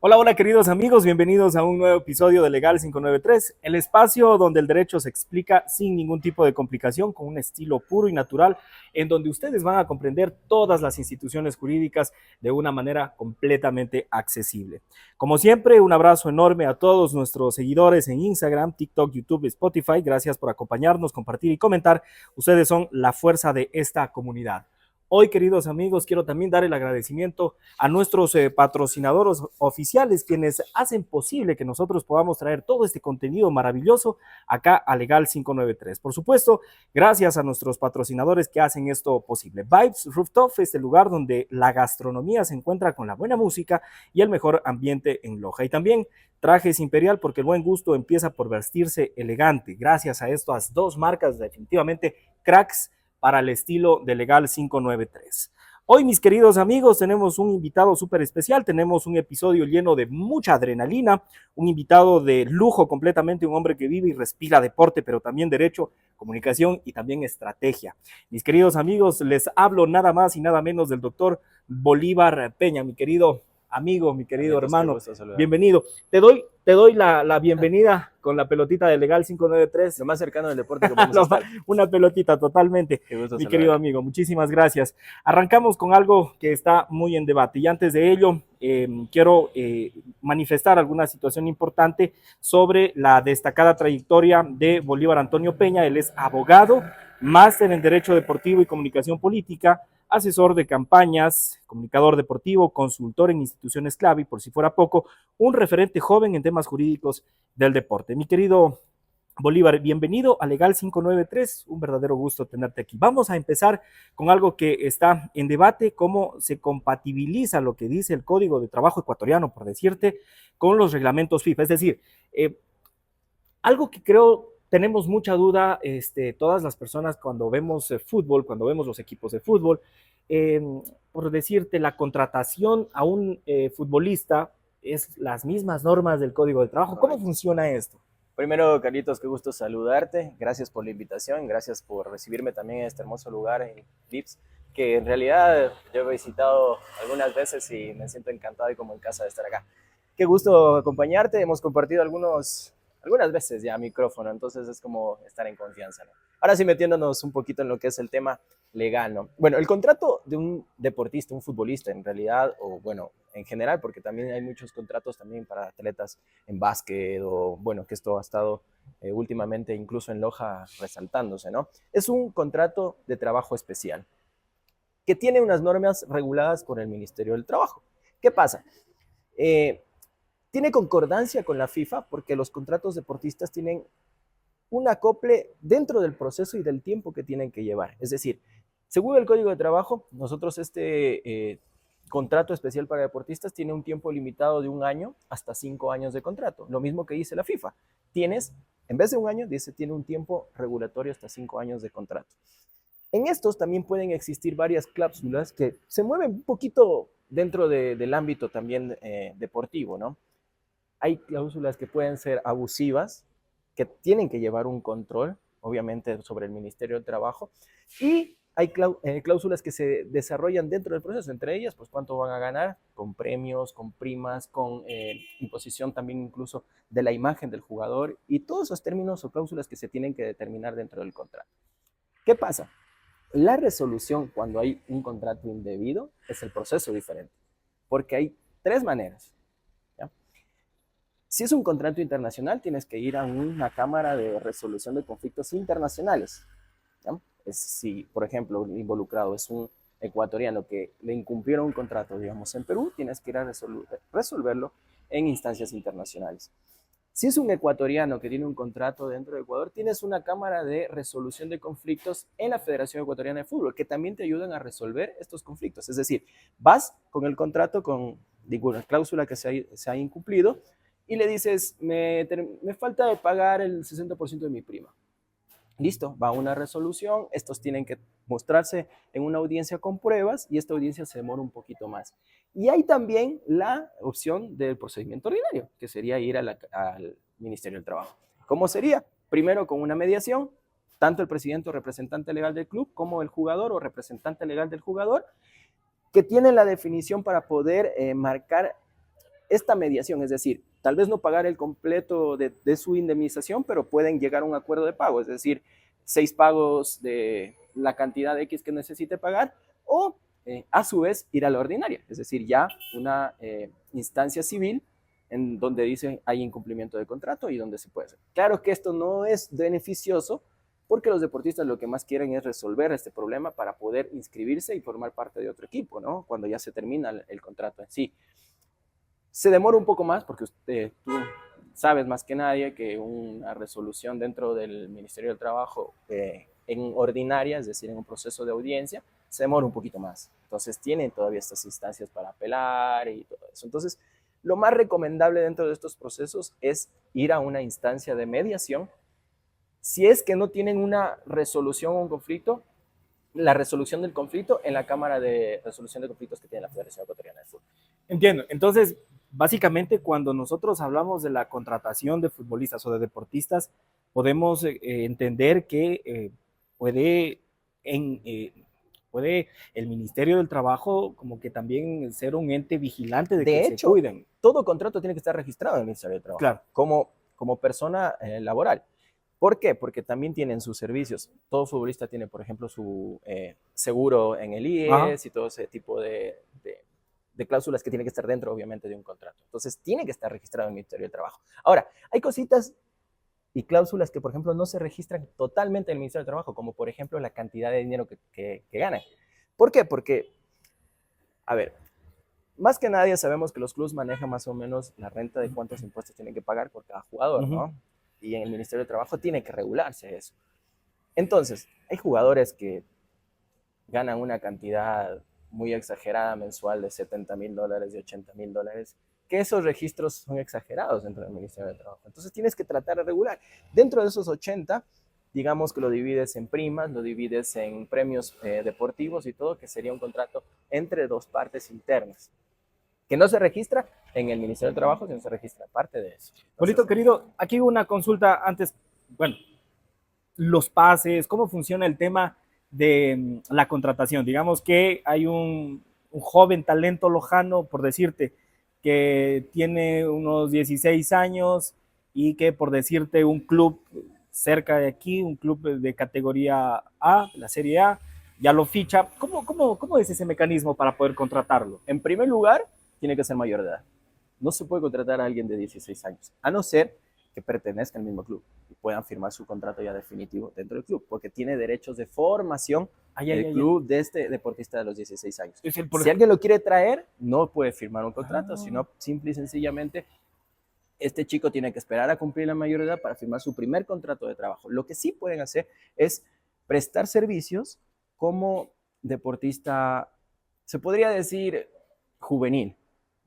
Hola, hola queridos amigos, bienvenidos a un nuevo episodio de Legal 593, el espacio donde el derecho se explica sin ningún tipo de complicación, con un estilo puro y natural, en donde ustedes van a comprender todas las instituciones jurídicas de una manera completamente accesible. Como siempre, un abrazo enorme a todos nuestros seguidores en Instagram, TikTok, YouTube y Spotify. Gracias por acompañarnos, compartir y comentar. Ustedes son la fuerza de esta comunidad. Hoy, queridos amigos, quiero también dar el agradecimiento a nuestros patrocinadores oficiales, quienes hacen posible que nosotros podamos traer todo este contenido maravilloso acá a Legal 593. Por supuesto, gracias a nuestros patrocinadores que hacen esto posible. Vibes Rooftop es el lugar donde la gastronomía se encuentra con la buena música y el mejor ambiente en Loja. Y también Trajes Imperial, porque el buen gusto empieza por vestirse elegante. Gracias a estas dos marcas, definitivamente cracks para el estilo de Legal 593. Hoy, mis queridos amigos, tenemos un invitado súper especial, tenemos un episodio lleno de mucha adrenalina, un invitado de lujo completamente, un hombre que vive y respira deporte, pero también derecho, comunicación y también estrategia. Mis queridos amigos, les hablo nada más y nada menos del doctor Bolívar Peña, mi querido amigo, mi querido Carlitos, qué hermano, gusto saludar. bienvenido. Te doy la bienvenida con la pelotita de Legal 593. Lo más cercano del deporte que podemos estar. Una pelotita totalmente, Qué gusto mi saludar. querido amigo. Muchísimas gracias. Arrancamos con algo que está muy en debate y antes de ello quiero manifestar alguna situación importante sobre la destacada trayectoria de Bolívar Antonio Peña. Él es abogado, máster en Derecho Deportivo y Comunicación Política, asesor de campañas, comunicador deportivo, consultor en instituciones clave y, por si fuera poco, un referente joven en temas jurídicos del deporte. Mi querido Bolívar, bienvenido a Legal 593, un verdadero gusto tenerte aquí. Vamos a empezar con algo que está en debate, cómo se compatibiliza lo que dice el Código de Trabajo ecuatoriano, por decirte, con los reglamentos FIFA. Es decir, algo que creo tenemos mucha duda, todas las personas cuando vemos fútbol, cuando vemos los equipos de fútbol, eh, por decirte, la contratación a un futbolista es las mismas normas del Código de Trabajo. ¿Cómo funciona esto? Primero, Carlitos, qué gusto saludarte. Gracias por la invitación, gracias por recibirme también en este hermoso lugar en VIPS, que en realidad yo he visitado algunas veces y me siento encantado y como en casa de estar acá. Qué gusto acompañarte. Hemos compartido algunas veces ya micrófono, entonces es como estar en confianza, ¿no? Ahora sí, metiéndonos un poquito en lo que es el tema legal, ¿no? Bueno, el contrato de un deportista, un futbolista en realidad, o bueno, en general, porque también hay muchos contratos también para atletas en básquet, o bueno, que esto ha estado últimamente incluso en Loja resaltándose, ¿no? Es un contrato de trabajo especial que tiene unas normas reguladas por el Ministerio del Trabajo. ¿Qué pasa? Tiene concordancia con la FIFA porque los contratos deportistas tienen un acople dentro del proceso y del tiempo que tienen que llevar. Es decir, según el Código de Trabajo, nosotros contrato especial para deportistas tiene un tiempo limitado de 1 año hasta 5 años de contrato. Lo mismo que dice la FIFA. En vez de 1 año, tiene un tiempo regulatorio hasta 5 años de contrato. En estos también pueden existir varias cláusulas que se mueven un poquito dentro del ámbito también deportivo, ¿no? Hay cláusulas que pueden ser abusivas, que tienen que llevar un control, obviamente, sobre el Ministerio del Trabajo, y hay cláusulas que se desarrollan dentro del proceso, entre ellas, pues cuánto van a ganar, con premios, con primas, con imposición también incluso de la imagen del jugador, y todos esos términos o cláusulas que se tienen que determinar dentro del contrato. ¿Qué pasa? La resolución cuando hay un contrato indebido es el proceso diferente, porque hay 3 maneras. Si es un contrato internacional, tienes que ir a una cámara de resolución de conflictos internacionales. ¿Ya? Si, por ejemplo, el involucrado es un ecuatoriano que le incumplieron un contrato, digamos, en Perú, tienes que ir a resolverlo en instancias internacionales. Si es un ecuatoriano que tiene un contrato dentro de Ecuador, tienes una cámara de resolución de conflictos en la Federación Ecuatoriana de Fútbol, que también te ayudan a resolver estos conflictos. Es decir, vas con el contrato, con ninguna cláusula que se ha incumplido, y le dices, me falta de pagar el 60% de mi prima. Listo, va una resolución, estos tienen que mostrarse en una audiencia con pruebas y esta audiencia se demora un poquito más. Y hay también la opción del procedimiento ordinario, que sería ir al Ministerio del Trabajo. ¿Cómo sería? Primero con una mediación, tanto el presidente o representante legal del club como el jugador o representante legal del jugador, que tienen la definición para poder marcar esta mediación, es decir, tal vez no pagar el completo de su indemnización, pero pueden llegar a un acuerdo de pago, es decir, 6 pagos de la cantidad X que necesite pagar, o a su vez ir a la ordinaria, es decir, ya una instancia civil en donde dice hay incumplimiento de contrato y donde se puede hacer. Claro que esto no es beneficioso porque los deportistas lo que más quieren es resolver este problema para poder inscribirse y formar parte de otro equipo, ¿no? Cuando ya se termina el contrato en sí. Se demora un poco más porque tú sabes más que nadie que una resolución dentro del Ministerio del Trabajo en ordinaria, es decir, en un proceso de audiencia, se demora un poquito más. Entonces tienen todavía estas instancias para apelar y todo eso. Entonces, lo más recomendable dentro de estos procesos es ir a una instancia de mediación. Si es que no tienen una resolución o un conflicto, la resolución del conflicto en la Cámara de Resolución de Conflictos que tiene la Federación Ecuatoriana de Fútbol. Entiendo. Entonces, básicamente, cuando nosotros hablamos de la contratación de futbolistas o de deportistas, podemos entender que puede, en, puede el Ministerio del Trabajo como que también ser un ente vigilante de que hecho, se cuiden. Todo contrato tiene que estar registrado en el Ministerio del Trabajo, claro, como persona laboral. ¿Por qué? Porque también tienen sus servicios. Todo futbolista tiene, por ejemplo, su seguro en el IES y todo ese tipo de cláusulas que tiene que estar dentro, obviamente, de un contrato. Entonces, tiene que estar registrado en el Ministerio del Trabajo. Ahora, hay cositas y cláusulas que, por ejemplo, no se registran totalmente en el Ministerio del Trabajo, como, por ejemplo, la cantidad de dinero que ganan. ¿Por qué? Porque, a ver, más que nadie sabemos que los clubes manejan más o menos la renta de cuántos impuestos tienen que pagar por cada jugador, ¿no? Y en el Ministerio del Trabajo tiene que regularse eso. Entonces, hay jugadores que ganan una cantidad muy exagerada mensual de $70,000, de $80,000, que esos registros son exagerados dentro del Ministerio del Trabajo. Entonces tienes que tratar de regular. Dentro de esos 80, digamos que lo divides en primas, lo divides en premios deportivos y todo, que sería un contrato entre dos partes internas, que no se registra en el Ministerio del Trabajo, sino se registra parte de eso. Bolito, querido, aquí una consulta antes, bueno, los pases, cómo funciona el tema de la contratación. Digamos que hay un joven talento lojano, por decirte, que tiene unos 16 años y que, por decirte, un club cerca de aquí, un club de categoría A, la Serie A, ya lo ficha. ¿Cómo es ese mecanismo para poder contratarlo? En primer lugar, tiene que ser mayor de edad. No se puede contratar a alguien de 16 años, a no ser que pertenezca al mismo club y puedan firmar su contrato ya definitivo dentro del club, porque tiene derechos de formación del club de este deportista de los 16 años. Si alguien lo quiere traer, no puede firmar un contrato, sino simple y sencillamente este chico tiene que esperar a cumplir la mayoría para firmar su primer contrato de trabajo. Lo que sí pueden hacer es prestar servicios como deportista, se podría decir juvenil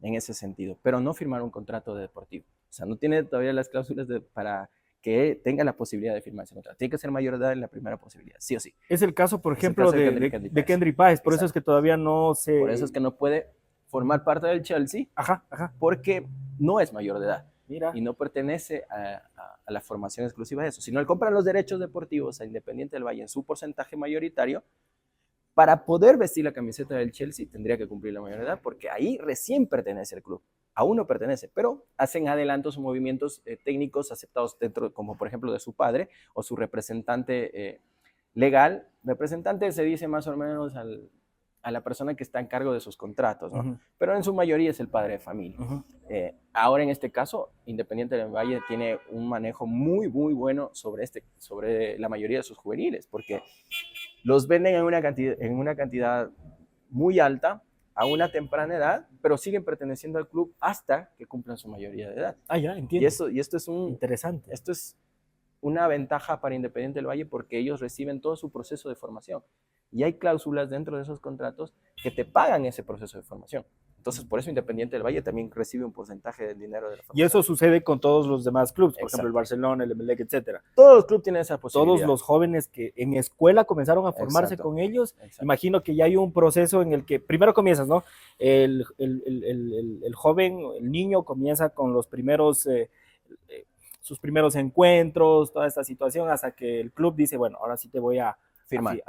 en ese sentido, pero no firmar un contrato de deportivo. O sea, no tiene todavía las cláusulas para que tenga la posibilidad de firmar ese contrato. Tiene que ser mayor de edad en la primera posibilidad, sí o sí. Es el caso, por ejemplo, de Kendry Páez, por eso es que todavía no se... Por eso es que no puede formar parte del Chelsea, porque no es mayor de edad. Mira. Y no pertenece a la formación exclusiva de eso, sino él compra los derechos deportivos a Independiente del Valle en su porcentaje mayoritario. Para poder vestir la camiseta del Chelsea tendría que cumplir la mayoría de edad, porque ahí recién pertenece el club. Aún no pertenece, pero hacen adelantos o movimientos técnicos aceptados dentro, como por ejemplo de su padre o su representante legal. Representante se dice más o menos a la persona que está en cargo de sus contratos, ¿no? Pero en su mayoría es el padre de familia. Ahora en este caso, Independiente del Valle tiene un manejo muy bueno sobre la mayoría de sus juveniles, porque los venden en una cantidad muy alta a una temprana edad, pero siguen perteneciendo al club hasta que cumplan su mayoría de edad. Ya, entiendo. Y esto es interesante. Esto es una ventaja para Independiente del Valle porque ellos reciben todo su proceso de formación. Y hay cláusulas dentro de esos contratos que te pagan ese proceso de formación. Entonces, por eso Independiente del Valle también recibe un porcentaje del dinero de la formación. Y eso sucede con todos los demás clubes, por ejemplo, el Barcelona, el Emelec, etc. Todos los clubes tienen esa posibilidad. Todos los jóvenes que en escuela comenzaron a formarse con ellos, imagino que ya hay un proceso en el que primero comienzas, ¿no? El joven, el niño comienza con los primeros... sus primeros encuentros, toda esta situación, hasta que el club dice, bueno, ahora sí te voy a firmar.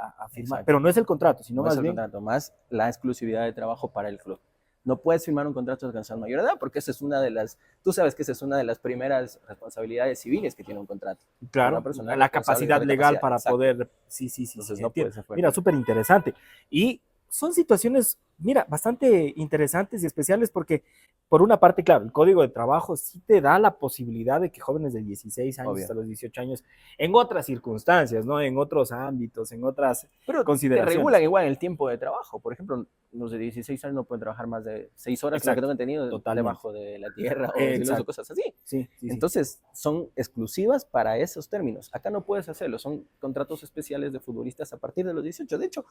Pero no es el contrato, sino no más es el contrato, más la exclusividad de trabajo para el club. no puedes firmar un contrato de alcanzar mayor edad, porque esa es una de las, tú sabes que esa es una de las primeras responsabilidades civiles que tiene un contrato. Claro, Una persona la responsable capacidad con la legal capacidad, para exacto. poder, sí, sí, sí, sí, Entonces no entiendo. puede ser fuerte. Mira, súper interesante. Y son situaciones, mira, bastante interesantes y especiales porque, por una parte, claro, el código de trabajo sí te da la posibilidad de que jóvenes de 16 años Obvio. hasta los 18 años, en otras circunstancias, ¿no? En otros ámbitos, en otras Pero te consideraciones. regulan igual el tiempo de trabajo. Por ejemplo, los de 16 años no pueden trabajar más de 6 horas, creo que Exacto, tengo entendido, totalmente. debajo de la tierra o silos o Exacto, cosas así. sí, sí, sí. Entonces, son exclusivas para esos términos. Acá no puedes hacerlo, son contratos especiales de futbolistas a partir de los 18. De hecho,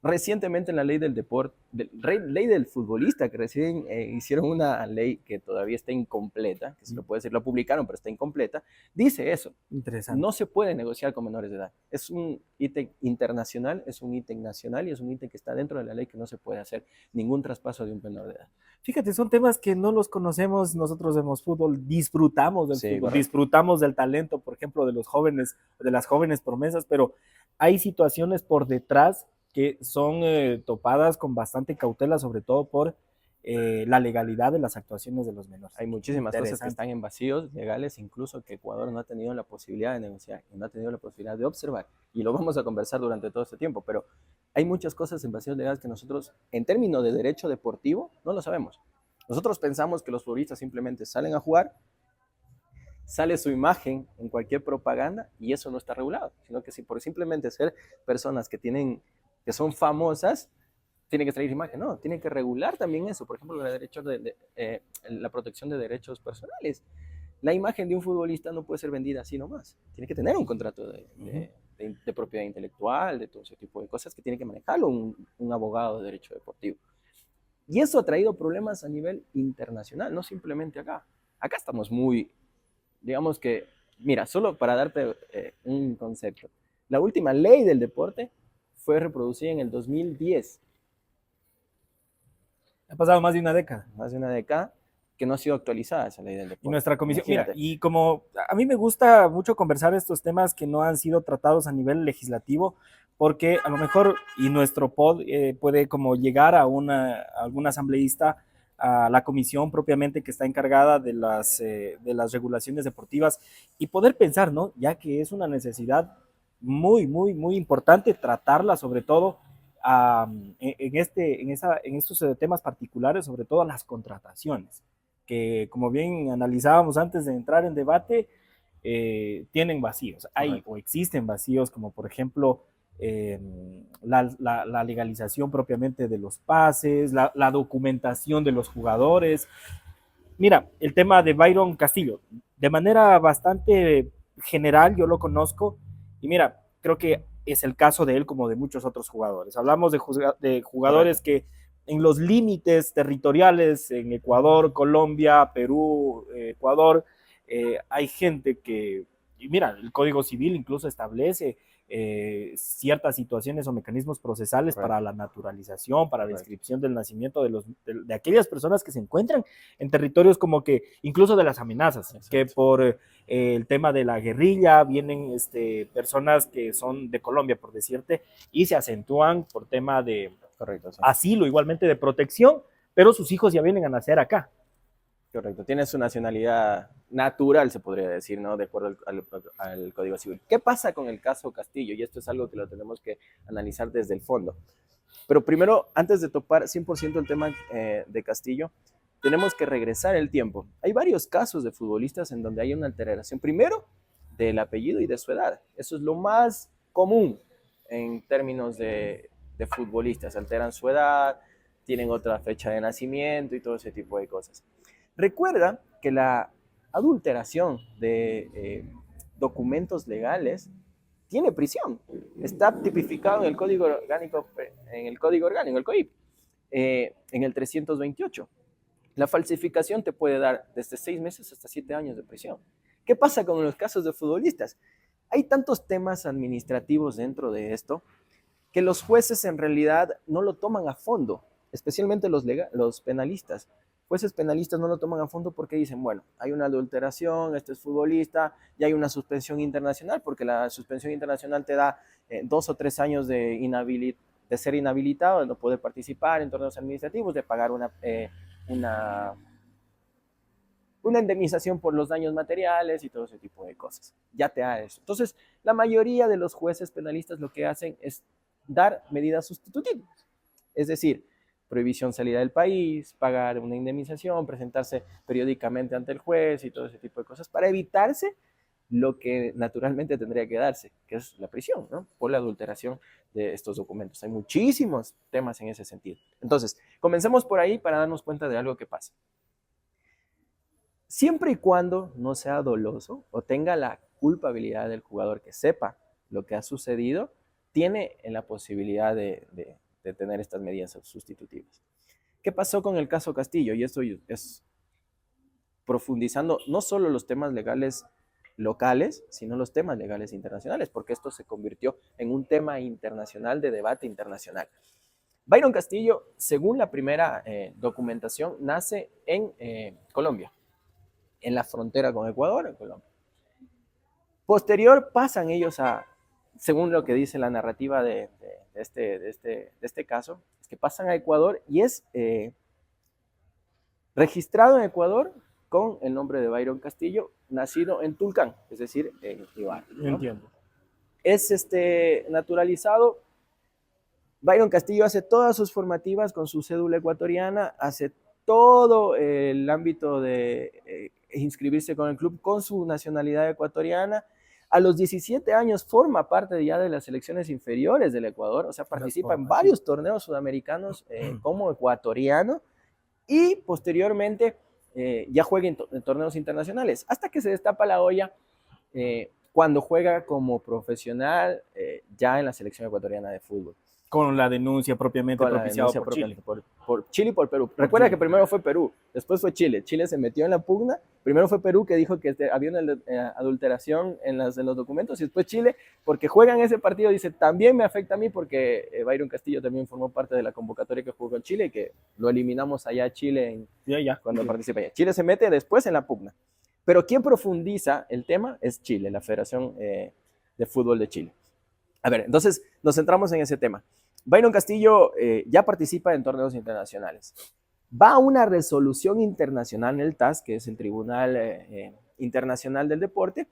recientemente en la ley del deporte, ley del futbolista, que recién hicieron una ley que todavía está incompleta, que se lo puede decir, lo publicaron, pero está incompleta, dice eso. Interesante. No se puede negociar con menores de edad. Es un ítem internacional, es un ítem nacional y es un ítem que está dentro de la ley que no se puede hacer ningún traspaso de un menor de edad. Fíjate, son temas que no los conocemos, nosotros vemos fútbol, disfrutamos del Sí, fútbol, correcto. disfrutamos del talento, por ejemplo, de los jóvenes, de las jóvenes promesas, pero hay situaciones por detrás que son topadas con bastante cautela, sobre todo por la legalidad de las actuaciones de los menores. Hay muchísimas cosas que Interesante. están en vacíos legales, incluso que Ecuador no ha tenido la posibilidad de negociar y no ha tenido la posibilidad de observar. Y lo vamos a conversar durante todo este tiempo, pero hay muchas cosas en vacíos legales que nosotros, en términos de derecho deportivo, no lo sabemos. Nosotros pensamos que los futbolistas simplemente salen a jugar, sale su imagen en cualquier propaganda y eso no está regulado, sino que si por simplemente ser personas que son famosas, tiene que traer imagen, no, tiene que regular también eso, por ejemplo, la protección de derechos personales. La imagen de un futbolista no puede ser vendida así nomás, tiene que tener un contrato de propiedad intelectual, de todo ese tipo de cosas que tiene que manejarlo un abogado de derecho deportivo. Y eso ha traído problemas a nivel internacional, no simplemente acá. Acá estamos muy, digamos que, mira, solo para darte un concepto, la última ley del deporte fue reproducida en el 2010. Ha pasado más de una década. Más de una década, que no ha sido actualizada esa ley del Y deporte. nuestra comisión, mira, Imagínate. y como a mí me gusta mucho conversar estos temas que no han sido tratados a nivel legislativo, porque a lo mejor, y nuestro pod puede como llegar a algún asambleísta, a la comisión propiamente que está encargada de las regulaciones deportivas, y poder pensar, ¿no? Ya que es una necesidad muy, muy, muy importante tratarla, sobre todo en estos temas particulares, sobre todo las contrataciones que, como bien analizábamos antes de entrar en debate, tienen vacíos. Hay Correcto. o existen vacíos, como por ejemplo la legalización propiamente de los pases, la documentación de los jugadores. Mira, el tema de Byron Castillo, de manera bastante general, yo lo conozco y mira, creo que es el caso de él como de muchos otros jugadores. Hablamos de jugadores Correcto. que en los límites territoriales, en Ecuador, Colombia, Perú, Ecuador, hay gente que, y mira, el Código Civil incluso establece ciertas situaciones o mecanismos procesales Correcto. para la naturalización, para la Correcto. inscripción del nacimiento de aquellas personas que se encuentran en territorios como que, incluso de las amenazas, Exacto. que por el tema de la guerrilla vienen personas que son de Colombia, por decirte, y se acentúan por tema de Correcto, sí. asilo, igualmente de protección, pero sus hijos ya vienen a nacer acá. Correcto. Tiene su nacionalidad natural, se podría decir, ¿no? De acuerdo al Código Civil. ¿Qué pasa con el caso Castillo? Y esto es algo que lo tenemos que analizar desde el fondo. Pero primero, antes de topar 100% el tema de Castillo, tenemos que regresar el tiempo. Hay varios casos de futbolistas en donde hay una alteración, primero, del apellido y de su edad. Eso es lo más común en términos de futbolistas. Alteran su edad, tienen otra fecha de nacimiento y todo ese tipo de cosas. Recuerda que la adulteración de documentos legales tiene prisión. Está tipificado en el Código Orgánico, el COIP, en el 328. La falsificación te puede dar desde 6 meses hasta 7 años de prisión. ¿Qué pasa con los casos de futbolistas? Hay tantos temas administrativos dentro de esto que los jueces en realidad no lo toman a fondo, especialmente los penalistas. Jueces penalistas no lo toman a fondo porque dicen, bueno, hay una adulteración, este es futbolista, y hay una suspensión internacional, porque la suspensión internacional te da 2 o 3 años de de ser inhabilitado, de no poder participar en torneos administrativos, de pagar una indemnización por los daños materiales y todo ese tipo de cosas. Ya te da eso. Entonces, la mayoría de los jueces penalistas lo que hacen es dar medidas sustitutivas. Es decir, prohibición salida del país, pagar una indemnización, presentarse periódicamente ante el juez y todo ese tipo de cosas para evitarse lo que naturalmente tendría que darse, que es la prisión, ¿no? Por la adulteración de estos documentos. Hay muchísimos temas en ese sentido. Entonces, comencemos por ahí para darnos cuenta de algo que pasa. Siempre y cuando no sea doloso o tenga la culpabilidad del jugador que sepa lo que ha sucedido, tiene la posibilidad de tener estas medidas sustitutivas. ¿Qué pasó con el caso Castillo? Y esto es profundizando no solo los temas legales locales, sino los temas legales internacionales, porque esto se convirtió en un tema internacional de debate internacional. Byron Castillo, según la primera documentación, nace en Colombia, en la frontera con Ecuador, en Colombia. Posterior pasan ellos a, según lo que dice la narrativa de este caso, es que pasan a Ecuador y es registrado en Ecuador con el nombre de Byron Castillo, nacido en Tulcán, es decir, en Ibarra, ¿no? Entiendo. Es naturalizado. Byron Castillo hace todas sus formativas con su cédula ecuatoriana, hace todo el ámbito de inscribirse con el club con su nacionalidad ecuatoriana. A los 17 años forma parte ya de las selecciones inferiores del Ecuador, o sea, participa en varios torneos sudamericanos como ecuatoriano y posteriormente ya juega en torneos internacionales, hasta que se destapa la olla cuando juega como profesional ya en la selección ecuatoriana de fútbol. Con la denuncia propiamente propiciada por Chile. Por Chile y por Perú. Recuerda que primero fue Perú, después fue Chile. Chile se metió en la pugna. Primero fue Perú, que dijo que había una adulteración en los documentos, y después Chile, porque juegan ese partido, dice, también me afecta a mí, porque Byron Castillo también formó parte de la convocatoria que jugó en Chile, que lo eliminamos allá a Chile cuando participa allá. Chile se mete después en la pugna. Pero quien profundiza el tema es Chile, la Federación de Fútbol de Chile. A ver, entonces nos centramos en ese tema. Byron Castillo ya participa en torneos internacionales. Va a una resolución internacional en el TAS, que es el Tribunal Internacional del Deporte,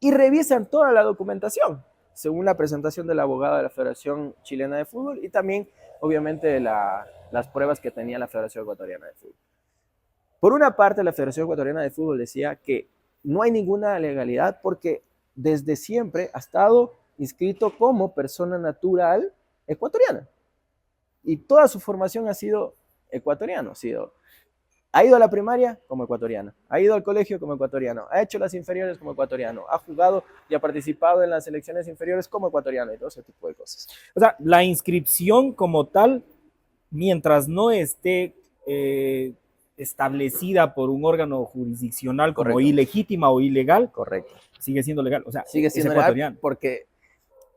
y revisan toda la documentación, según la presentación del abogado de la Federación Chilena de Fútbol y también, obviamente, las pruebas que tenía la Federación Ecuatoriana de Fútbol. Por una parte, la Federación Ecuatoriana de Fútbol decía que no hay ninguna legalidad porque desde siempre ha estado inscrito como persona natural ecuatoriana. Y toda su formación ha sido ecuatoriano. Ha ido a la primaria como ecuatoriano, ha ido al colegio como ecuatoriano, ha hecho las inferiores como ecuatoriano, ha jugado y ha participado en las selecciones inferiores como ecuatoriano y todo ese tipo de cosas. O sea, la inscripción como tal, mientras no esté establecida por un órgano jurisdiccional como ilegítima o ilegal, correcto, sigue siendo legal. O sea, sigue siendo legal porque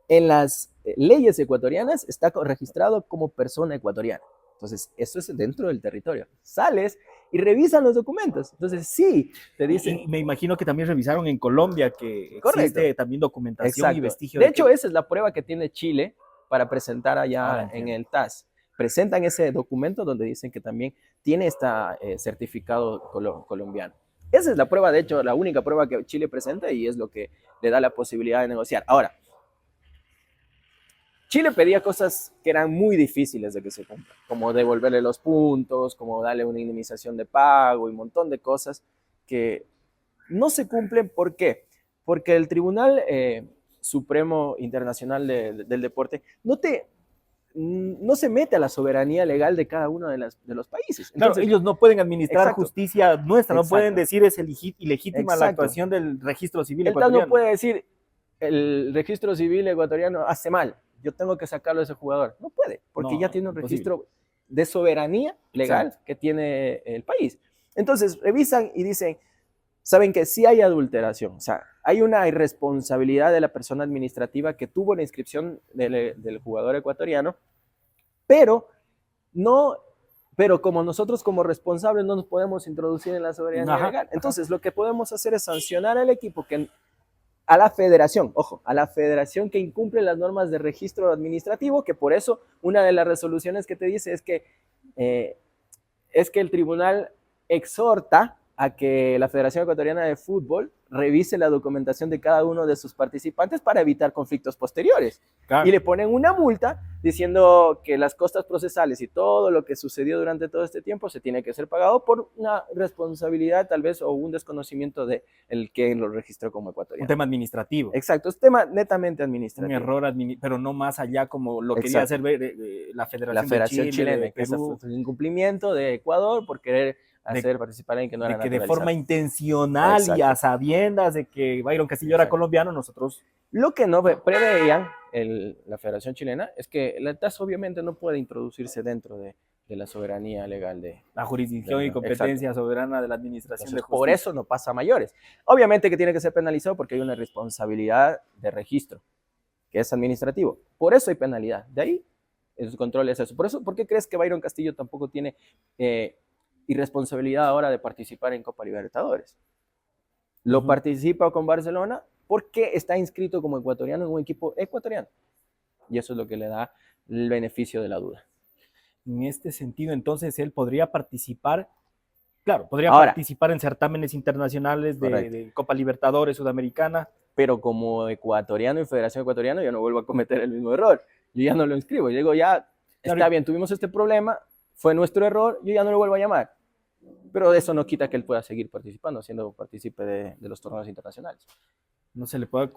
en las leyes ecuatorianas está registrado como persona ecuatoriana. Entonces, eso es dentro del territorio. Sales y revisan los documentos. Entonces, sí, te dicen... Y me imagino que también revisaron en Colombia que existe también documentación y vestigio. De hecho, esa es la prueba que tiene Chile para presentar allá en el TAS. Presentan ese documento donde dicen que también tiene este certificado colombiano. Esa es la prueba, de hecho, la única prueba que Chile presenta y es lo que le da la posibilidad de negociar. Ahora, Chile pedía cosas que eran muy difíciles de que se cumplan, como devolverle los puntos, como darle una indemnización de pago y un montón de cosas que no se cumplen. ¿Por qué? Porque el Tribunal Supremo Internacional del Deporte no se mete a la soberanía legal de cada uno de los países. Entonces, claro, ellos no pueden administrar justicia nuestra, no pueden decir es ilegítima la actuación del registro civil ecuatoriano. El TAS no puede decir el registro civil ecuatoriano hace mal, yo tengo que sacarlo de ese jugador. No puede, porque ya tiene un registro de soberanía legal que tiene el país. Entonces, revisan y dicen, saben que sí hay adulteración, o sea, hay una irresponsabilidad de la persona administrativa que tuvo la inscripción del jugador ecuatoriano, pero como nosotros como responsables no nos podemos introducir en la soberanía legal. Entonces, lo que podemos hacer es sancionar al equipo que a la federación, ojo, a la federación que incumple las normas de registro administrativo, que por eso una de las resoluciones que te dice es que el tribunal exhorta a que la Federación Ecuatoriana de Fútbol revise la documentación de cada uno de sus participantes para evitar conflictos posteriores. Claro. Y le ponen una multa diciendo que las costas procesales y todo lo que sucedió durante todo este tiempo se tiene que ser pagado por una responsabilidad tal vez o un desconocimiento de el que lo registró como ecuatoriano. Un tema administrativo. Exacto, es tema netamente administrativo. Un error, pero no más allá como lo quería hacer la Federación Chilena, de Perú. Que es un incumplimiento de Ecuador por querer hacer participar en que no era de forma intencional. Exacto. Y a sabiendas de que Byron Castillo era colombiano, nosotros... Lo que no preveían la Federación Chilena es que la TAS obviamente no puede introducirse dentro de la soberanía legal de la jurisdicción y competencia soberana de la administración. Entonces, de justicia. Por eso no pasa a mayores. Obviamente que tiene que ser penalizado porque hay una responsabilidad de registro, que es administrativo. Por eso hay penalidad. De ahí el control es eso. ¿Por qué crees que Byron Castillo tampoco tiene irresponsabilidad ahora de participar en Copa Libertadores? Lo participa con Barcelona porque está inscrito como ecuatoriano en un equipo ecuatoriano. Y eso es lo que le da el beneficio de la duda. En este sentido, entonces, él podría participar, claro, podría participar en certámenes internacionales de Copa Libertadores, Sudamericana. Pero como ecuatoriano y Federación Ecuatoriana, yo no vuelvo a cometer el mismo error. Yo ya no lo inscribo. Yo digo, ya, está bien, tuvimos este problema, fue nuestro error, yo ya no lo vuelvo a llamar. Pero eso no quita que él pueda seguir participando, siendo partícipe de los torneos internacionales. No se le puede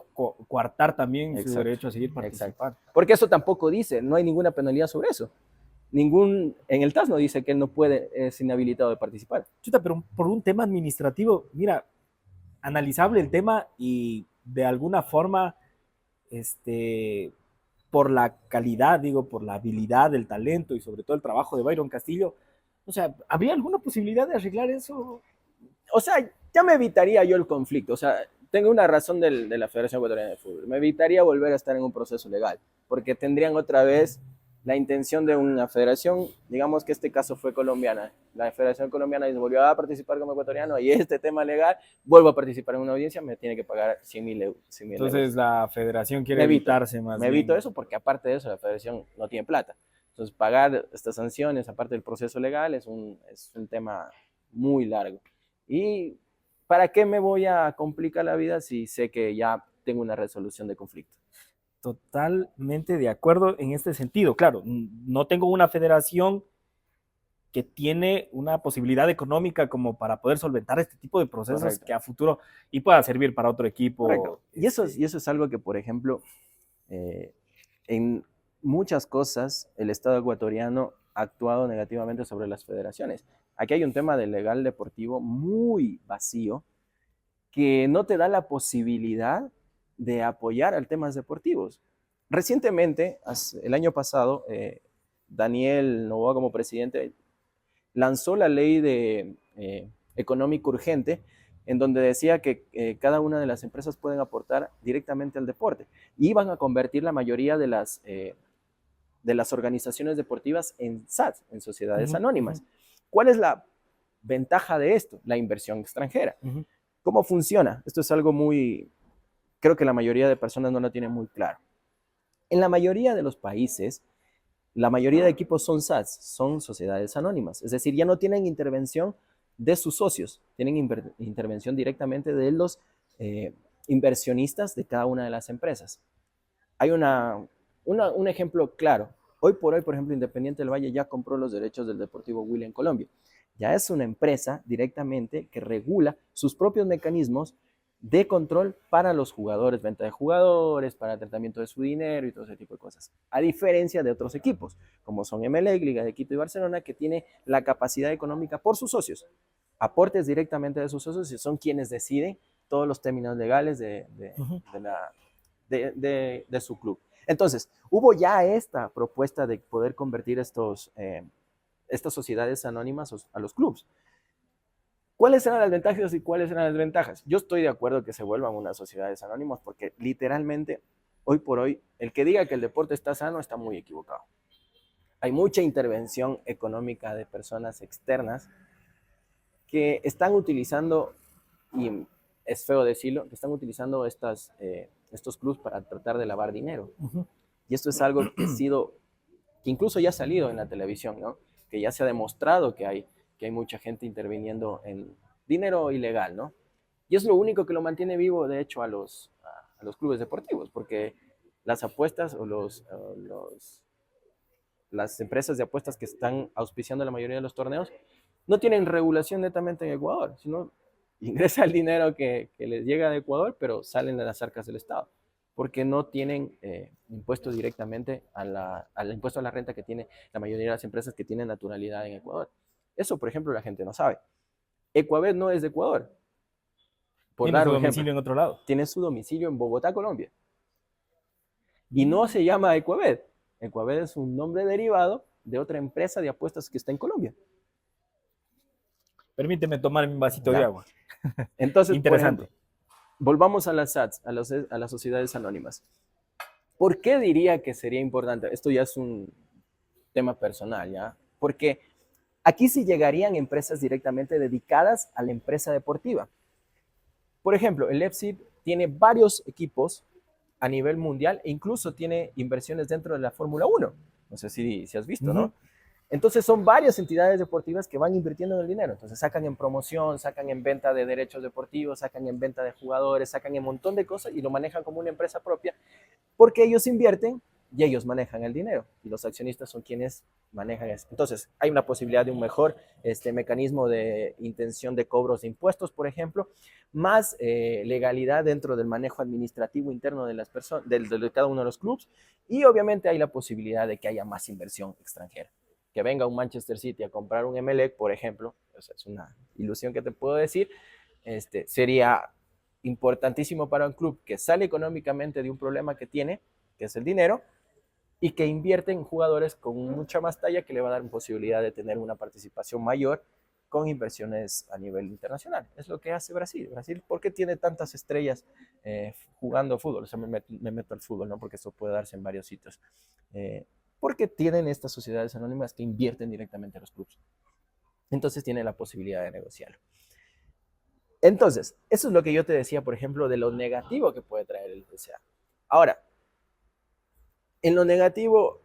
coartar también su derecho a seguir participando. Porque eso tampoco dice, no hay ninguna penalidad sobre eso. En el TAS no dice que él no puede, es inhabilitado de participar. Chuta, pero por un tema administrativo, mira, analizable el tema y de alguna forma, por la calidad, por la habilidad, el talento y sobre todo el trabajo de Byron Castillo, o sea, ¿habría alguna posibilidad de arreglar eso? O sea, ya me evitaría yo el conflicto, o sea, tengo una razón de la Federación Ecuatoriana de Fútbol, me evitaría volver a estar en un proceso legal, porque tendrían otra vez la intención de una federación, digamos que este caso fue colombiana, la Federación Colombiana volvió a participar como ecuatoriano y este tema legal, vuelvo a participar en una audiencia, me tiene que pagar 100.000 euros. Entonces la federación quiere evitarse más. Me evito eso porque aparte de eso la federación no tiene plata. Entonces pagar estas sanciones, aparte del proceso legal, es un tema muy largo. ¿Y para qué me voy a complicar la vida si sé que ya tengo una resolución de conflicto? Totalmente de acuerdo en este sentido. Claro, no tengo una federación que tiene una posibilidad económica como para poder solventar este tipo de procesos. Correcto. Que a futuro y pueda servir para otro equipo. Correcto. Y eso es algo que, por ejemplo, en muchas cosas el Estado ecuatoriano ha actuado negativamente sobre las federaciones. Aquí hay un tema del legal deportivo muy vacío que no te da la posibilidad de apoyar a temas deportivos. Recientemente, el año pasado, Daniel Noboa como presidente lanzó la ley de económico urgente en donde decía que cada una de las empresas pueden aportar directamente al deporte y iban a convertir la mayoría de las organizaciones deportivas en SADs, en sociedades anónimas. ¿Cuál es la ventaja de esto? La inversión extranjera. ¿Cómo funciona? Esto es algo creo que la mayoría de personas no lo tienen muy claro. En la mayoría de los países, la mayoría de equipos son SADs, son sociedades anónimas. Es decir, ya no tienen intervención de sus socios, tienen intervención directamente de los inversionistas de cada una de las empresas. Hay un ejemplo claro. Hoy por hoy, por ejemplo, Independiente del Valle ya compró los derechos del Deportivo Huila en Colombia. Ya es una empresa directamente que regula sus propios mecanismos de control para los jugadores, venta de jugadores, para tratamiento de su dinero y todo ese tipo de cosas. A diferencia de otros equipos, como son Emelec, Liga de Quito y Barcelona, que tiene la capacidad económica por sus socios. Aportes directamente de sus socios y son quienes deciden todos los términos legales de su club. Entonces, hubo ya esta propuesta de poder convertir estas sociedades anónimas a los clubes. ¿Cuáles eran las ventajas y cuáles eran las desventajas? Yo estoy de acuerdo que se vuelvan unas sociedades anónimas porque literalmente, hoy por hoy, el que diga que el deporte está sano está muy equivocado. Hay mucha intervención económica de personas externas que están utilizando es feo decirlo, que están utilizando estos clubs para tratar de lavar dinero. Y esto es algo que incluso ya ha salido en la televisión, ¿no? Que ya se ha demostrado que hay mucha gente interviniendo en dinero ilegal, ¿no? Y es lo único que lo mantiene vivo, de hecho, a los clubes deportivos, porque las apuestas las empresas de apuestas que están auspiciando la mayoría de los torneos no tienen regulación netamente en Ecuador, sino ingresa el dinero que les llega de Ecuador, pero salen de las arcas del Estado, porque no tienen impuesto directamente al impuesto a la renta que tiene la mayoría de las empresas que tienen naturalidad en Ecuador. Eso, por ejemplo, la gente no sabe. Ecuabet no es de Ecuador, por Tiene dar su un ejemplo. domicilio en otro lado. Tiene su domicilio en Bogotá, Colombia. Y no se llama Ecuabet. Ecuabet es un nombre derivado de otra empresa de apuestas que está en Colombia. Permíteme tomar mi vasito de ¿Ya? agua. Entonces, por Interesante. ejemplo, volvamos a las SATs, a las sociedades anónimas. ¿Por qué diría que sería importante? Esto ya es un tema personal, ¿ya? Porque aquí sí llegarían empresas directamente dedicadas a la empresa deportiva. Por ejemplo, el EFSI tiene varios equipos a nivel mundial e incluso tiene inversiones dentro de la Fórmula 1. No sé si has visto, ¿no? Entonces son varias entidades deportivas que van invirtiendo en el dinero. Entonces sacan en promoción, sacan en venta de derechos deportivos, sacan en venta de jugadores, sacan en un montón de cosas y lo manejan como una empresa propia porque ellos invierten y ellos manejan el dinero y los accionistas son quienes manejan eso. Entonces hay una posibilidad de un mejor mecanismo de intención de cobros de impuestos, por ejemplo, más legalidad dentro del manejo administrativo interno de las personas, de cada uno de los clubes, y obviamente hay la posibilidad de que haya más inversión extranjera. Que venga un Manchester City a comprar un Emelec, por ejemplo, o sea, es una ilusión que te puedo decir, sería importantísimo para un club que sale económicamente de un problema que tiene, que es el dinero, y que invierte en jugadores con mucha más talla que le va a dar posibilidad de tener una participación mayor con inversiones a nivel internacional. Es lo que hace Brasil. Brasil, ¿por qué tiene tantas estrellas jugando fútbol? O sea, me meto al fútbol, ¿no? Porque eso puede darse en varios sitios. Porque tienen estas sociedades anónimas que invierten directamente a los clubes. Entonces tienen la posibilidad de negociarlo. Entonces, eso es lo que yo te decía, por ejemplo, de lo negativo que puede traer el PCA. Ahora, en lo negativo,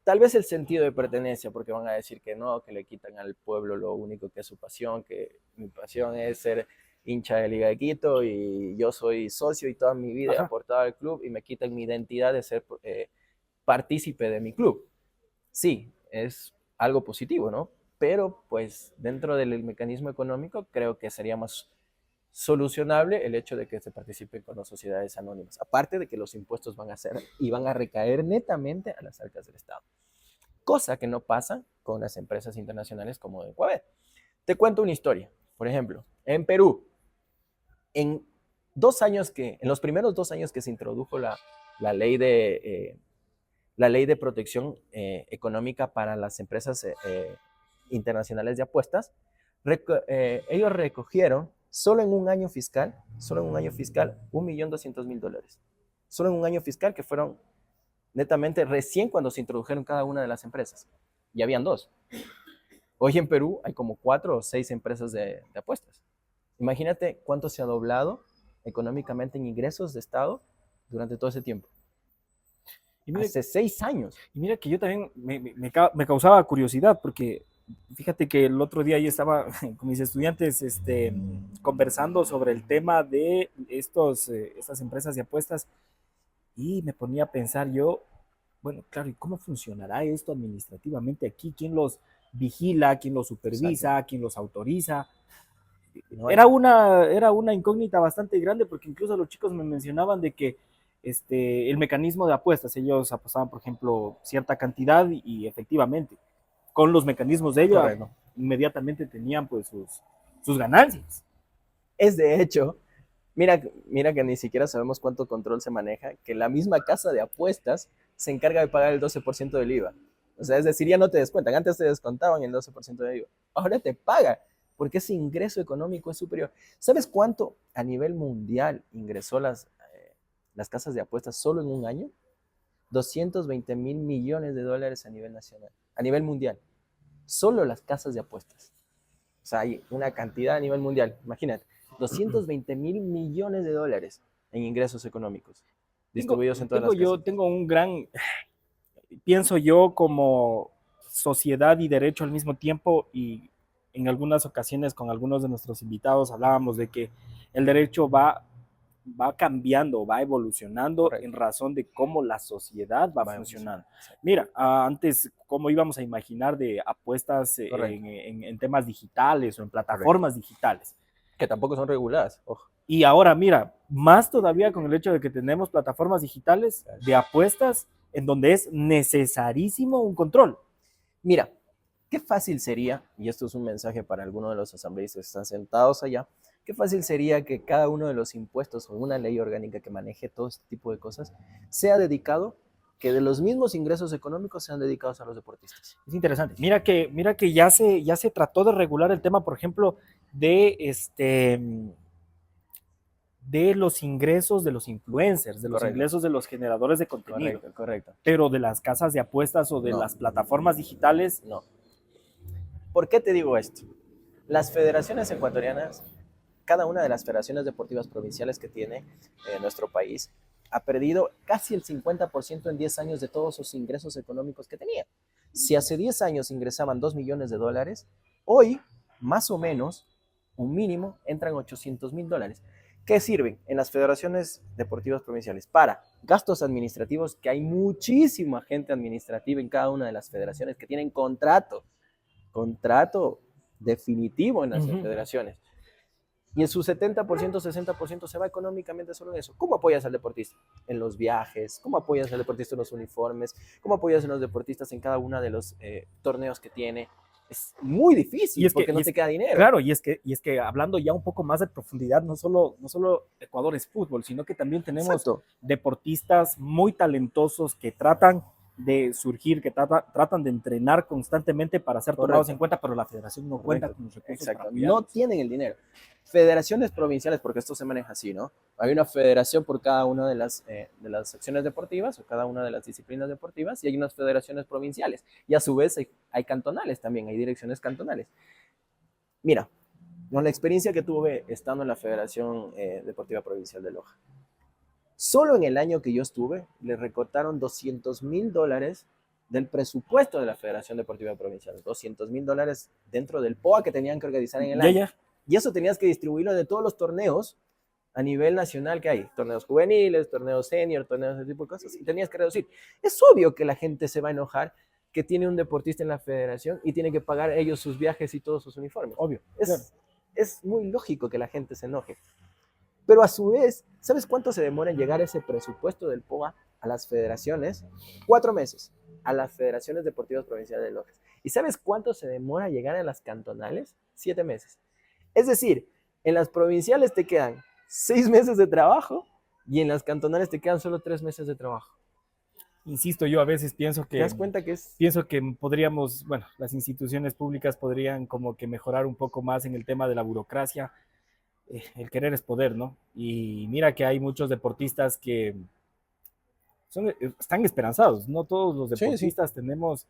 tal vez el sentido de pertenencia, porque van a decir que no, que le quitan al pueblo lo único que es su pasión, que mi pasión es ser hincha de Liga de Quito y yo soy socio y toda mi vida he aportado al club y me quitan mi identidad de ser partícipe de mi club. Sí, es algo positivo, ¿no? Pero pues dentro del mecanismo económico creo que sería más solucionable el hecho de que se participe con las sociedades anónimas, aparte de que los impuestos van a ser y van a recaer netamente a las arcas del Estado, cosa que no pasa con las empresas internacionales como Ecuador. Te cuento una historia, por ejemplo, en Perú, en los primeros 2 años que se introdujo la ley de protección económica para las empresas internacionales de apuestas, ellos recogieron solo en un año fiscal, $1.200.000. Solo en un año fiscal que fueron netamente recién cuando se introdujeron cada una de las empresas. Y habían dos. Hoy en Perú hay como 4 o 6 empresas de apuestas. Imagínate cuánto se ha doblado económicamente en ingresos de Estado durante todo ese tiempo. Y mira, hace 6 años. Y mira que yo también me causaba curiosidad porque fíjate que el otro día yo estaba con mis estudiantes conversando sobre el tema de estas empresas de apuestas y me ponía a pensar yo, bueno, claro, ¿y cómo funcionará esto administrativamente aquí? ¿Quién los vigila? ¿Quién los supervisa? Exacto. ¿Quién los autoriza? No hay. Era una incógnita bastante grande porque incluso los chicos me mencionaban de que el mecanismo de apuestas, ellos apostaban, por ejemplo, cierta cantidad y efectivamente, con los mecanismos de ellos, Correcto. inmediatamente tenían pues sus ganancias. Es de hecho, mira que ni siquiera sabemos cuánto control se maneja, que la misma casa de apuestas se encarga de pagar el 12% del IVA. O sea, es decir, ya no te descuentan. Antes te descontaban el 12% del IVA. Ahora te paga, porque ese ingreso económico es superior. ¿Sabes cuánto a nivel mundial ingresó las casas de apuestas solo en un año? 220 mil millones de dólares a nivel nacional, a nivel mundial. Solo las casas de apuestas. O sea, hay una cantidad a nivel mundial, imagínate. 220 mil millones de dólares en ingresos económicos Tengo, distribuidos en todas las casas. tengo un gran, pienso yo como sociedad y derecho al mismo tiempo, y en algunas ocasiones con algunos de nuestros invitados hablábamos de que el derecho va cambiando, va evolucionando en Correcto. razón de cómo la sociedad va Va a funcionando. evolucionar. Exacto. Mira, antes, ¿cómo íbamos a imaginar de apuestas Correcto. en temas digitales o en Correcto. plataformas digitales? Que tampoco son reguladas, ojo. Y ahora, mira, más todavía con el hecho de que tenemos plataformas digitales de apuestas en donde es necesarísimo un control. Mira, qué fácil sería, y esto es un mensaje para algunos de los asambleístas que están sentados allá, qué fácil sería que cada uno de los impuestos o una ley orgánica que maneje todo este tipo de cosas sea dedicado, que de los mismos ingresos económicos sean dedicados a los deportistas. Es interesante. Mira que ya se trató de regular el tema, por ejemplo, de los ingresos de los influencers, de los Correcto. ingresos de los generadores de contenido. Correcto, correcto. Pero de las casas de apuestas o de las plataformas digitales, no. ¿Por qué te digo esto? Las federaciones ecuatorianas, cada una de las federaciones deportivas provinciales que tiene nuestro país, ha perdido casi el 50% en 10 años de todos sus ingresos económicos que tenía. Si hace 10 años ingresaban 2 millones de dólares, hoy, más o menos, un mínimo, entran 800 mil dólares. ¿Qué sirven en las federaciones deportivas provinciales? Para gastos administrativos, que hay muchísima gente administrativa en cada una de las federaciones que tienen contrato definitivo en las federaciones. Y en su 70%, 60% se va económicamente solo en eso. ¿Cómo apoyas al deportista? En los viajes. ¿Cómo apoyas al deportista en los uniformes? ¿Cómo apoyas a los deportistas en cada uno de los torneos que tiene? Es muy difícil porque no te queda dinero. Claro, y es que hablando ya un poco más de profundidad, no solo Ecuador es fútbol, sino que también tenemos deportistas muy talentosos que tratan de surgir, que tratan de entrenar constantemente para ser tomados en cuenta, pero la federación no cuenta con los recursos. Exacto. No tienen el dinero. Federaciones provinciales, porque esto se maneja así, ¿no? Hay una federación por cada una de las acciones deportivas o cada una de las disciplinas deportivas, y hay unas federaciones provinciales. Y a su vez hay cantonales también, hay direcciones cantonales. Mira, con la experiencia que tuve estando en la Federación Deportiva Provincial de Loja, solo en el año que yo estuve, le recortaron 200 mil dólares del presupuesto de la Federación Deportiva Provincial. 200 mil dólares dentro del POA que tenían que organizar en el año. Y eso tenías que distribuirlo de todos los torneos a nivel nacional que hay. Torneos juveniles, torneos senior, torneos de ese tipo de cosas. Y tenías que reducir. Es obvio que la gente se va a enojar que tiene un deportista en la federación y tiene que pagar ellos sus viajes y todos sus uniformes. Obvio. Es muy lógico que la gente se enoje. Pero a su vez, ¿sabes cuánto se demora en llegar ese presupuesto del POA a las federaciones? 4 meses a las federaciones deportivas provinciales de Loja. ¿Y sabes cuánto se demora llegar a las cantonales? 7 meses. Es decir, en las provinciales te quedan 6 meses de trabajo y en las cantonales te quedan solo 3 meses de trabajo. Insisto, yo a veces pienso que... ¿Te das cuenta que es...? Pienso que podríamos, bueno, las instituciones públicas podrían como que mejorar un poco más en el tema de la burocracia. El querer es poder, ¿no? Y mira que hay muchos deportistas que están esperanzados. No todos los deportistas tenemos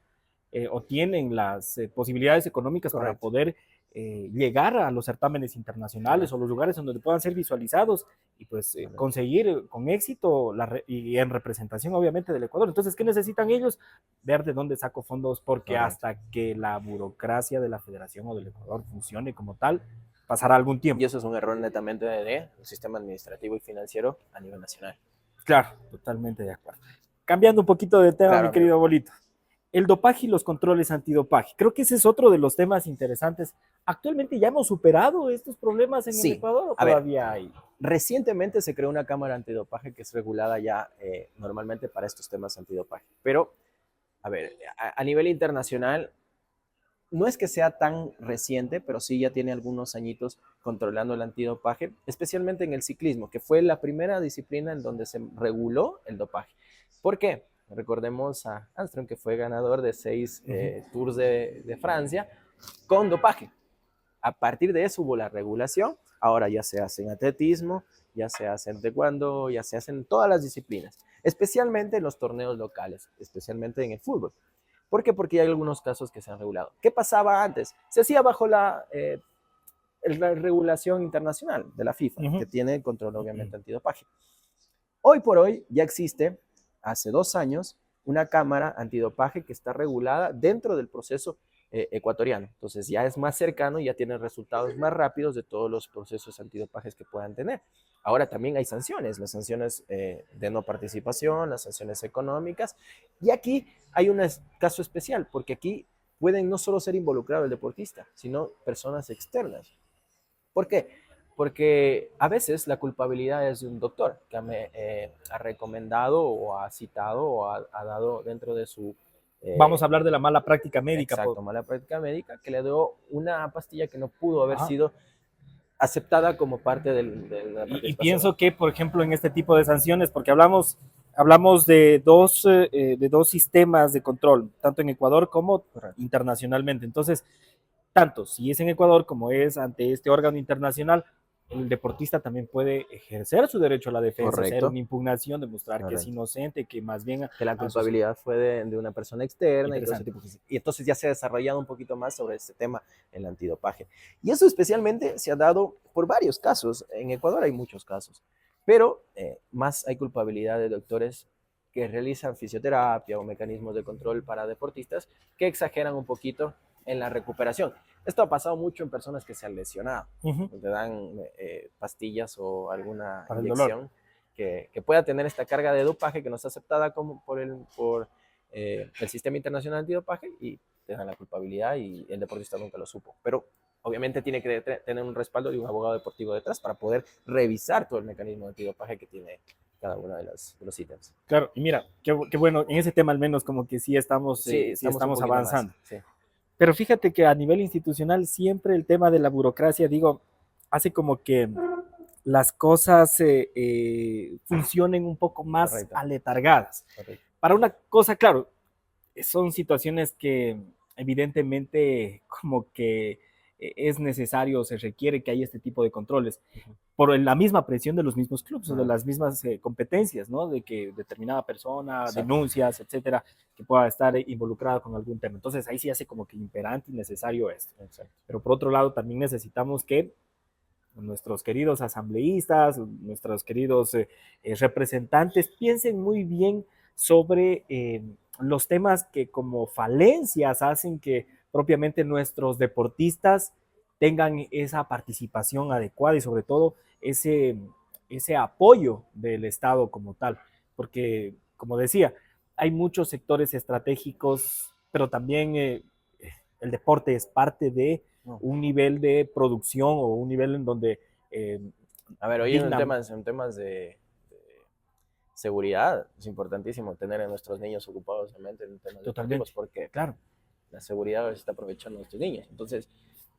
o tienen las posibilidades económicas para poder llegar a los certámenes internacionales o los lugares en donde puedan ser visualizados y pues conseguir con éxito y en representación obviamente del Ecuador. Entonces, ¿qué necesitan ellos? Ver de dónde saco fondos, porque hasta que la burocracia de la Federación o del Ecuador funcione como tal, pasará algún tiempo. Y eso es un error netamente del sistema administrativo y financiero a nivel nacional. Claro, totalmente de acuerdo. Cambiando un poquito de tema, mi querido Bolito. El dopaje y los controles antidopaje. Creo que ese es otro de los temas interesantes. ¿Actualmente ya hemos superado estos problemas en el Ecuador o todavía hay? Recientemente se creó una cámara antidopaje que es regulada ya normalmente para estos temas antidopaje. Pero, a ver, a nivel internacional, no es que sea tan reciente, pero sí ya tiene algunos añitos controlando el antidopaje, especialmente en el ciclismo, que fue la primera disciplina en donde se reguló el dopaje. ¿Por qué? Recordemos a Armstrong, que fue ganador de 6 Tours de Francia con dopaje. A partir de eso hubo la regulación. Ahora ya se hace en atletismo, ya se hace en taekwondo, ya se hace en todas las disciplinas, especialmente en los torneos locales, especialmente en el fútbol. ¿Por qué? Porque hay algunos casos que se han regulado. ¿Qué pasaba antes? Se hacía bajo la regulación internacional de la FIFA, Ujú. que tiene el control obviamente antidopaje. Hoy por hoy ya existe, hace 2 años, una cámara antidopaje que está regulada dentro del proceso ecuatoriano. Entonces ya es más cercano y ya tiene resultados más rápidos de todos los procesos antidopajes que puedan tener. Ahora también hay sanciones, las sanciones de no participación, las sanciones económicas. Y aquí hay un caso especial, porque aquí pueden no solo ser involucrado el deportista, sino personas externas. ¿Por qué? Porque a veces la culpabilidad es de un doctor que ha recomendado o ha citado o ha dado dentro de su Vamos a eh, hablar de la mala práctica médica. exacto, mala práctica médica, que le dio una pastilla que no pudo haber Ajá. sido aceptada como parte de la Y participación. pienso que, por ejemplo, en este tipo de sanciones, porque hablamos de dos sistemas de control, tanto en Ecuador como Correcto. internacionalmente. Entonces, tanto si es en Ecuador como es ante este órgano internacional, el deportista también puede ejercer su derecho a la defensa, hacer Correcto. una impugnación, demostrar que es Correcto. inocente, que más bien Que la a sus... culpabilidad fue de una persona externa y todo ese Interesante. tipo de cosas. Y entonces ya se ha desarrollado un poquito más sobre este tema, el antidopaje. Y eso especialmente se ha dado por varios casos. En Ecuador hay muchos casos, pero más hay culpabilidad de doctores que realizan fisioterapia o mecanismos de control para deportistas que exageran un poquito en la recuperación. Esto ha pasado mucho en personas que se han lesionado. Ujú. Te dan pastillas o alguna Para el dolor. inyección que pueda tener esta carga de dopaje que no está aceptada como por el Sistema Internacional Antidopaje y te dan la culpabilidad y el deportista nunca lo supo. Pero obviamente tiene que tener un respaldo de un abogado deportivo detrás para poder revisar todo el mecanismo de antidopaje que tiene cada uno de los ítems. Claro, y mira, qué bueno, en ese tema al menos como que Sí, sí estamos un estamos poquito más. avanzando. Sí. Pero fíjate que a nivel institucional siempre el tema de la burocracia, digo, hace como que las cosas funcionen un poco más Correcto, aletargadas. correcto. Para una cosa, claro, son situaciones que evidentemente como que es necesario, se requiere que haya este tipo de controles Uh-huh. por la misma presión de los mismos clubes o de Uh-huh. las mismas competencias, ¿no? De que determinada persona, Exacto. denuncias, etcétera, que pueda estar involucrada con algún tema. Entonces ahí sí hace como que imperante y necesario esto. Exacto. Pero por otro lado, también necesitamos que nuestros queridos asambleístas, nuestros queridos representantes piensen muy bien sobre los temas que como falencias hacen que propiamente nuestros deportistas tengan esa participación adecuada y sobre todo ese apoyo del Estado como tal. Porque, como decía, hay muchos sectores estratégicos, pero también el deporte es parte de No. un nivel de producción o un nivel en donde eh, A ver, hoy digna... en temas de seguridad es importantísimo tener a nuestros niños ocupados en mente en temas deportivos Totalmente, porque claro. la seguridad se está aprovechando de nuestros niños. Entonces,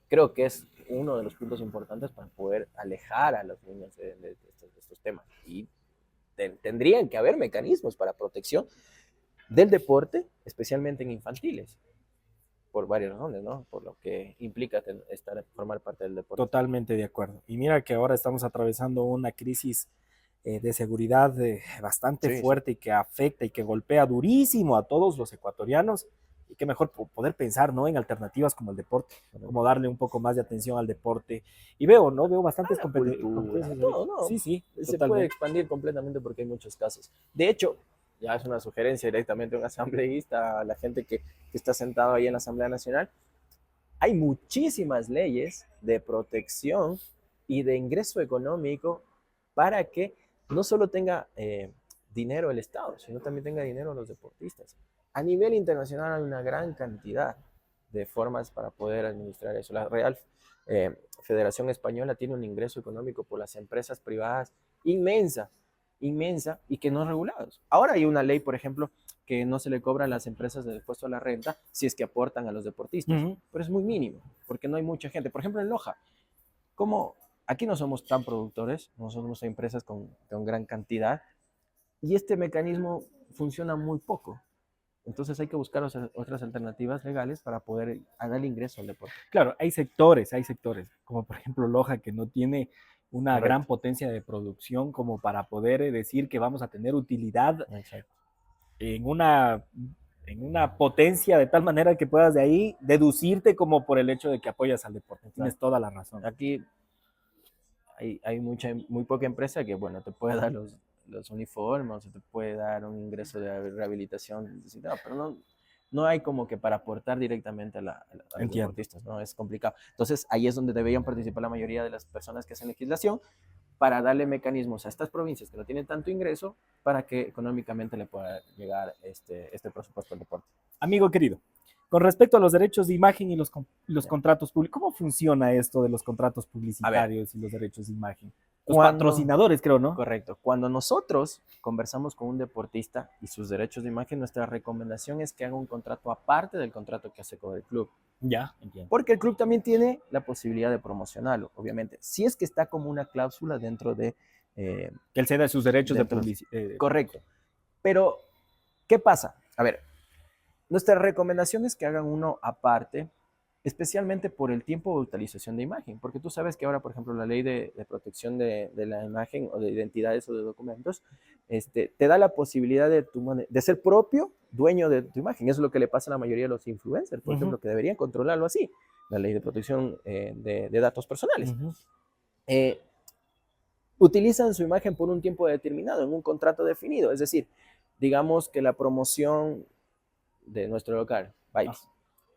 creo que es uno de los puntos importantes para poder alejar a los niños de estos temas. Y tendrían que haber mecanismos para protección del deporte, especialmente en infantiles, por varias razones, ¿no? Por lo que implica formar parte del deporte. Totalmente de acuerdo. Y mira que ahora estamos atravesando una crisis de seguridad bastante Sí, sí. fuerte y que afecta y que golpea durísimo a todos los ecuatorianos. Y qué mejor poder pensar, ¿no? En alternativas como el deporte, como darle un poco más de atención al deporte. Y veo, ¿no? Veo bastantes Cultura, competencias ahí. todo, ¿no? Sí, sí, Se puede totalmente. expandir completamente porque hay muchos casos. De hecho, ya es una sugerencia directamente a un asambleísta, a la gente que está sentado ahí en la Asamblea Nacional. Hay muchísimas leyes de protección y de ingreso económico para que no solo tenga dinero el Estado, sino también tenga dinero los deportistas. A nivel internacional hay una gran cantidad de formas para poder administrar eso. La Real Federación Española tiene un ingreso económico por las empresas privadas inmensa, inmensa y que no es regulados. Ahora hay una ley, por ejemplo, que no se le cobra a las empresas del impuesto a la renta si es que aportan a los deportistas, pero es muy mínimo, porque no hay mucha gente. Por ejemplo, en Loja, como aquí no somos tan productores, no somos empresas con gran cantidad, y este mecanismo funciona muy poco. Entonces hay que buscar otras alternativas legales para poder dar ingreso al deporte. Claro, hay sectores, como por ejemplo Loja, que no tiene una gran Correcto. potencia de producción como para poder decir que vamos a tener utilidad Exacto. en una en una potencia de tal manera que puedas de ahí deducirte como por el hecho de que apoyas al deporte. Tienes toda la razón. Aquí hay muy poca empresa que, bueno, te puede dar los uniformes, o te puede dar un ingreso de rehabilitación, no, pero no hay como que para aportar directamente a los deportistas, ¿no? Es complicado. Entonces, ahí es donde deberían participar la mayoría de las personas que hacen legislación para darle mecanismos a estas provincias que no tienen tanto ingreso para que económicamente le pueda llegar este presupuesto al deporte. Amigo querido, con respecto a los derechos de imagen y los contratos públicos, ¿cómo funciona esto de los contratos publicitarios y los derechos de imagen? Los patrocinadores, creo, ¿no? Correcto. Cuando nosotros conversamos con un deportista y sus derechos de imagen, nuestra recomendación es que haga un contrato aparte del contrato que hace con el club. Ya, entiendo. Porque el club también tiene la posibilidad de promocionarlo, obviamente. Si es que está como una cláusula dentro de... que él ceda sus derechos de publicidad. Correcto. Pero, ¿qué pasa? A ver, nuestra recomendación es que hagan uno aparte, especialmente por el tiempo de utilización de imagen, porque tú sabes que ahora, por ejemplo, la ley de protección de la imagen o de identidades o de documentos, te da la posibilidad de ser propio dueño de tu imagen. Eso es lo que le pasa a la mayoría de los influencers, por ejemplo, que deberían controlarlo así, la ley de protección de datos personales. Utilizan su imagen por un tiempo determinado, en un contrato definido, es decir, digamos que la promoción de nuestro local, Vibes,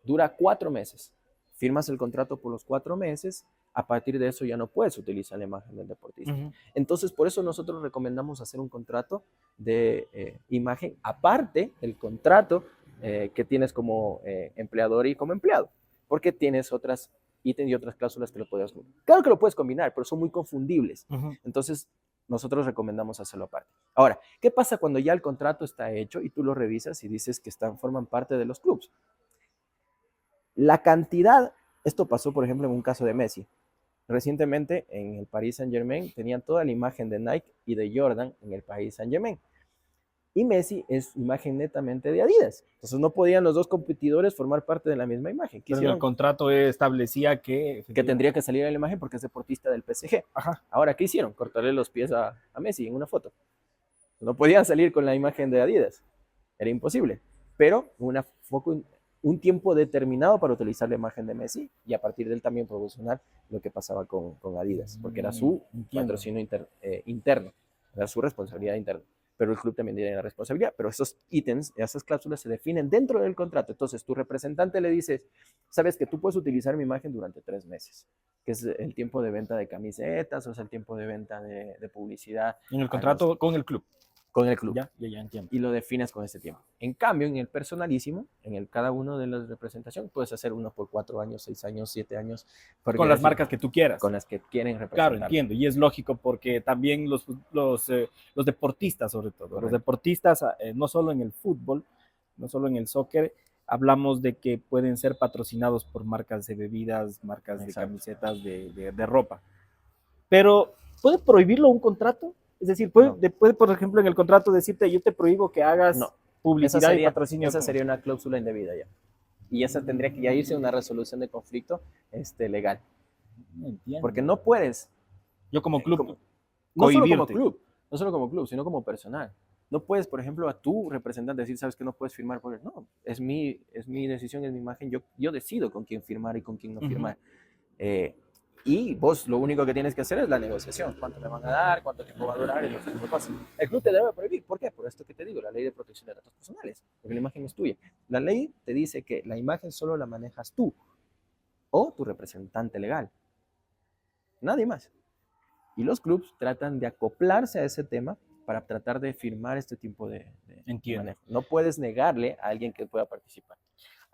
dura 4 meses. Firmas el contrato por los 4 meses, a partir de eso ya no puedes utilizar la imagen del deportista. Entonces, por eso nosotros recomendamos hacer un contrato de imagen, aparte del contrato que tienes como empleador y como empleado, porque tienes otras ítems y otras cláusulas que lo puedes combinar. Claro que lo puedes combinar, pero son muy confundibles. Entonces, nosotros recomendamos hacerlo aparte. Ahora, ¿qué pasa cuando ya el contrato está hecho y tú lo revisas y dices que forman parte de los clubes? La cantidad, esto pasó por ejemplo en un caso de Messi. Recientemente en el Paris Saint-Germain tenían toda la imagen de Nike y de Jordan en el Paris Saint-Germain. Y Messi es imagen netamente de Adidas. Entonces no podían los dos competidores formar parte de la misma imagen. Pero el contrato establecía que tendría que salir en la imagen porque es deportista del PSG. Ahora, ¿qué hicieron? Cortarle los pies a Messi en una foto. No podían salir con la imagen de Adidas. Era imposible. Pero un tiempo determinado para utilizar la imagen de Messi y a partir de él también promocionar lo que pasaba con Adidas, porque era su patrocinio interno, era su responsabilidad interna. Pero el club también tiene la responsabilidad. Pero esos ítems, esas cláusulas se definen dentro del contrato. Entonces, tu representante le dice, sabes que tú puedes utilizar mi imagen durante 3 meses, que es el tiempo de venta de camisetas o es el tiempo de venta de publicidad. En el contrato con el club. Con el club. Ya entiendo. Y lo defines con ese tiempo. En cambio, en el personalísimo, cada uno de las representaciones, puedes hacer uno por 4 años, 6 años, 7 años. Con las marcas que tú quieras. Con las que quieren representar. Claro, entiendo. Y es lógico porque también los deportistas, sobre todo, correcto, los deportistas, no solo en el fútbol, no solo en el soccer, hablamos de que pueden ser patrocinados por marcas de bebidas, marcas de camisetas, de ropa. Pero, ¿puede prohibirlo un contrato? Es decir, puede, por ejemplo, en el contrato decirte, yo te prohibgo que hagas publicidad y patrocinio. Esa sería una cláusula indebida ya. Y esa tendría que ya irse a una resolución de conflicto legal. No entiendo. Porque no puedes. Yo como club, no solo como club, sino como personal. No puedes, por ejemplo, a tu representante decir, sabes que no puedes firmar por él. No, es mi decisión, es mi imagen. Yo decido con quién firmar y con quién no firmar. Y vos lo único que tienes que hacer es la negociación. ¿Cuánto me van a dar? ¿Cuánto tiempo va a durar? Y el club te debe prohibir. ¿Por qué? Por esto que te digo, la ley de protección de datos personales. Porque la imagen es tuya. La ley te dice que la imagen solo la manejas tú o tu representante legal. Nadie más. Y los clubes tratan de acoplarse a ese tema para tratar de firmar este tipo de manejo. No puedes negarle a alguien que pueda participar.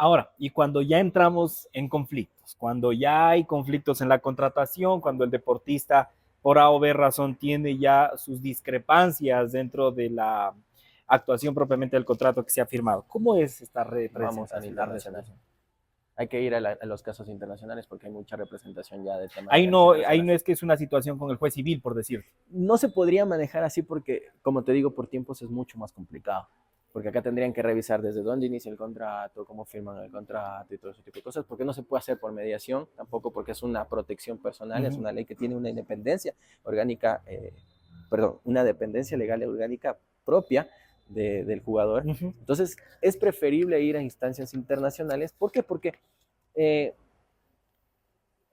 Ahora, y cuando ya entramos en conflictos, cuando ya hay conflictos en la contratación, cuando el deportista por A o B razón tiene ya sus discrepancias dentro de la actuación propiamente del contrato que se ha firmado, ¿cómo es esta representación? Vamos a internacional. Hay que ir a los casos internacionales porque hay mucha representación ya de temas. Ahí no es que es una situación con el juez civil, por decir. No se podría manejar así porque, como te digo, por tiempos es mucho más complicado. Porque acá tendrían que revisar desde dónde inicia el contrato, cómo firman el contrato y todo ese tipo de cosas, porque no se puede hacer por mediación, tampoco porque es una protección personal, es una ley que tiene una independencia orgánica, una dependencia legal y orgánica propia del jugador. Entonces, es preferible ir a instancias internacionales. ¿Por qué? Porque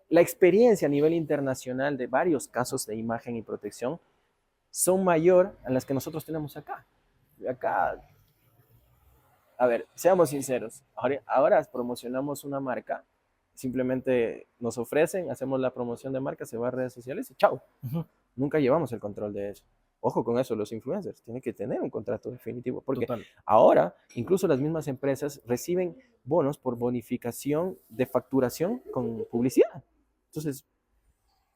la experiencia a nivel internacional de varios casos de imagen y protección son mayor a las que nosotros tenemos acá. Acá, a ver, seamos sinceros, ahora promocionamos una marca, simplemente nos ofrecen, hacemos la promoción de marca, se va a redes sociales y chao. Nunca llevamos el control de eso. Ojo con eso, los influencers tienen que tener un contrato definitivo, porque ahora incluso las mismas empresas reciben bonos por bonificación de facturación con publicidad. Entonces,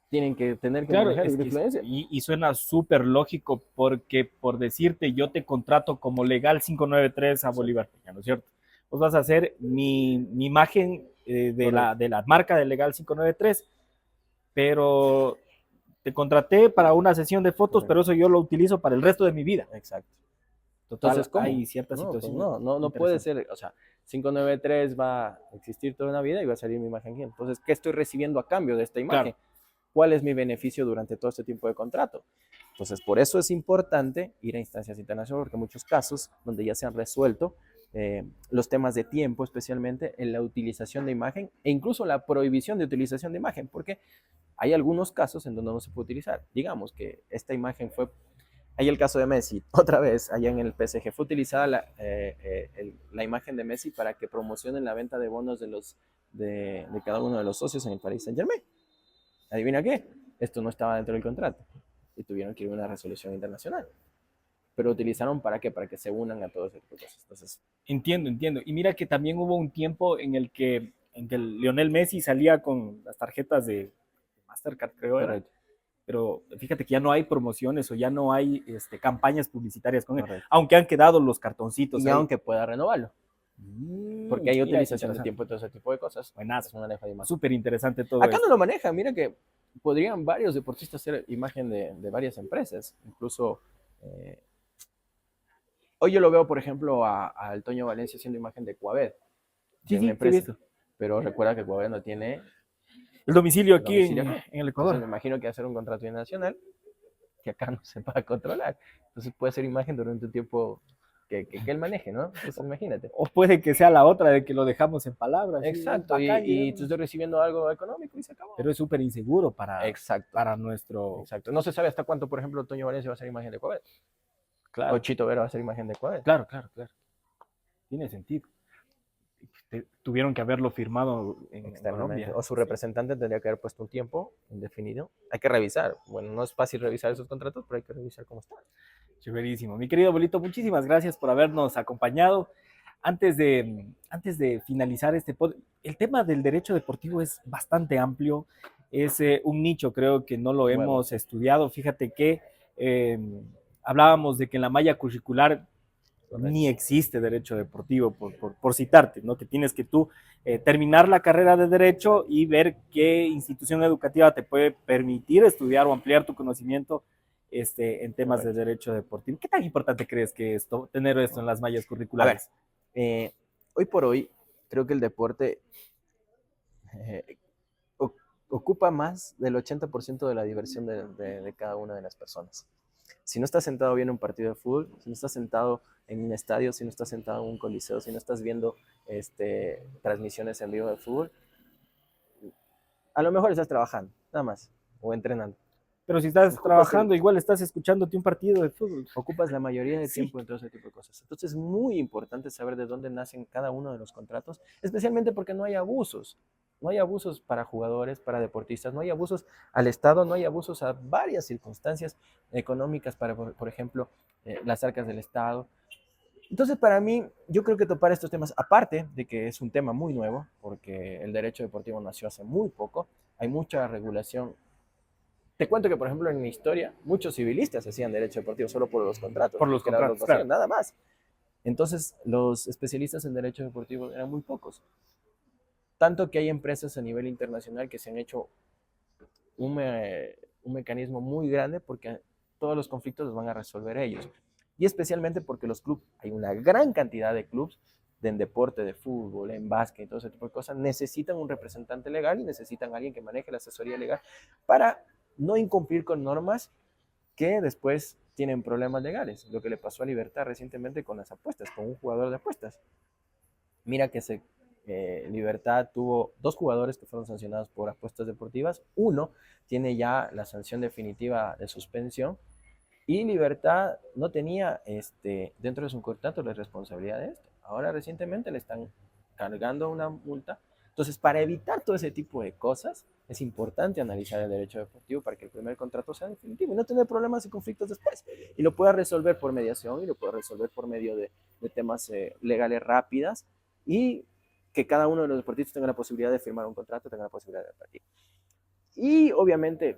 tienen que tener que manejar la influencia. Y suena súper lógico porque, por decirte, yo te contrato como Legal 593 a Bolívar Peña, ¿no es cierto? Vos vas a hacer mi imagen de la marca de Legal 593, pero te contraté para una sesión de fotos, pero eso yo lo utilizo para el resto de mi vida. Exacto. Total, entonces, ¿cómo? Hay ciertas situaciones. No puede ser, o sea, 593 va a existir toda una vida y va a salir mi imagen aquí. Entonces, ¿qué estoy recibiendo a cambio de esta imagen? Claro. ¿Cuál es mi beneficio durante todo este tiempo de contrato? Entonces, por eso es importante ir a instancias internacionales, porque en muchos casos donde ya se han resuelto los temas de tiempo, especialmente en la utilización de imagen e incluso la prohibición de utilización de imagen, porque hay algunos casos en donde no se puede utilizar. Digamos que esta imagen fue, hay el caso de Messi, otra vez, allá en el PSG, fue utilizada la imagen de Messi para que promocionen la venta de bonos de cada uno de los socios en el Paris Saint-Germain. ¿Adivina qué? Esto no estaba dentro del contrato y tuvieron que ir a una resolución internacional. Pero utilizaron ¿para qué? Para que se unan a todos estos cosas. Entonces, entiendo. Y mira que también hubo un tiempo en el que Lionel Messi salía con las tarjetas de Mastercard, creo. Correcto. Pero fíjate que ya no hay promociones o ya no hay campañas publicitarias con él. Correcto. Aunque han quedado los cartoncitos. Y ahí, aunque pueda renovarlo. Porque hay utilización de tiempo y todo ese tipo de cosas. Buenazo. Súper interesante todo. Acá esto no lo maneja. Mira que podrían varios deportistas hacer imagen de varias empresas. Incluso hoy yo lo veo, por ejemplo, al Toño Valencia haciendo imagen de Coaved. Sí, una empresa. Pero recuerda que Coaved no tiene el domicilio aquí en el Ecuador. Entonces, me imagino que hacer un contrato internacional que acá no se va a controlar. Entonces puede ser imagen durante un tiempo que él maneje, ¿no? Entonces imagínate. O puede que sea la otra de que lo dejamos en palabras. Exacto, y tú estás recibiendo algo económico y se acabó. Pero es súper inseguro para nuestro... Exacto. No se sabe hasta cuánto, por ejemplo, Toño Valencia va a hacer imagen de Coaved. Claro. O Chito Vera va a hacer imagen de Coaved. Claro. Tiene sentido. Tuvieron que haberlo firmado en Colombia. O su representante tendría que haber puesto un tiempo indefinido. Hay que revisar. Bueno, no es fácil revisar esos contratos, pero hay que revisar cómo están. Chéverísimo. Mi querido abuelito, muchísimas gracias por habernos acompañado. Antes de finalizar este podcast, el tema del derecho deportivo es bastante amplio. Es un nicho, creo que no lo hemos estudiado. Fíjate que hablábamos de que en la malla curricular ni existe derecho deportivo, por citarte, ¿no? Que tienes que tú terminar la carrera de derecho y ver qué institución educativa te puede permitir estudiar o ampliar tu conocimiento en temas de derecho deportivo. ¿Qué tan importante crees que es tener esto en las mallas curriculares? A ver, hoy por hoy creo que el deporte ocupa más del 80% de la diversión de cada una de las personas. Si no estás sentado viendo un partido de fútbol, si no estás sentado en un estadio, si no estás sentado en un coliseo, si no estás viendo transmisiones en vivo de fútbol, a lo mejor estás trabajando, nada más, o entrenando. Pero si estás trabajando, igual estás escuchándote un partido de fútbol. Ocupas la mayoría del tiempo en todo ese tipo de cosas. Entonces es muy importante saber de dónde nacen cada uno de los contratos, especialmente porque no hay abusos. No hay abusos para jugadores, para deportistas, no hay abusos al Estado, no hay abusos a varias circunstancias económicas para, por ejemplo, las arcas del Estado. Entonces, para mí, yo creo que topar estos temas, aparte de que es un tema muy nuevo, porque el derecho deportivo nació hace muy poco, hay mucha regulación. Te cuento que, por ejemplo, en mi historia, muchos civilistas hacían derecho deportivo solo por los contratos. Por los contratos, claro. Nada más. Entonces, los especialistas en derecho deportivo eran muy pocos. Tanto que hay empresas a nivel internacional que se han hecho un mecanismo muy grande porque todos los conflictos los van a resolver ellos. Y especialmente porque los clubes, hay una gran cantidad de clubes en deporte, de fútbol, en básquet, todo ese tipo de cosas, necesitan un representante legal y necesitan a alguien que maneje la asesoría legal para no incumplir con normas que después tienen problemas legales. Lo que le pasó a Libertad recientemente con las apuestas, con un jugador de apuestas. Mira que Libertad tuvo 2 jugadores que fueron sancionados por apuestas deportivas. Uno tiene ya la sanción definitiva de suspensión y Libertad no tenía dentro de su contrato la responsabilidad de esto. Ahora recientemente le están cargando una multa. Entonces, para evitar todo ese tipo de cosas, es importante analizar el derecho deportivo para que el primer contrato sea definitivo y no tener problemas y conflictos después. Y lo pueda resolver por mediación y lo pueda resolver por medio de temas legales rápidas y que cada uno de los deportistas tenga la posibilidad de firmar un contrato, tenga la posibilidad de partir. Y obviamente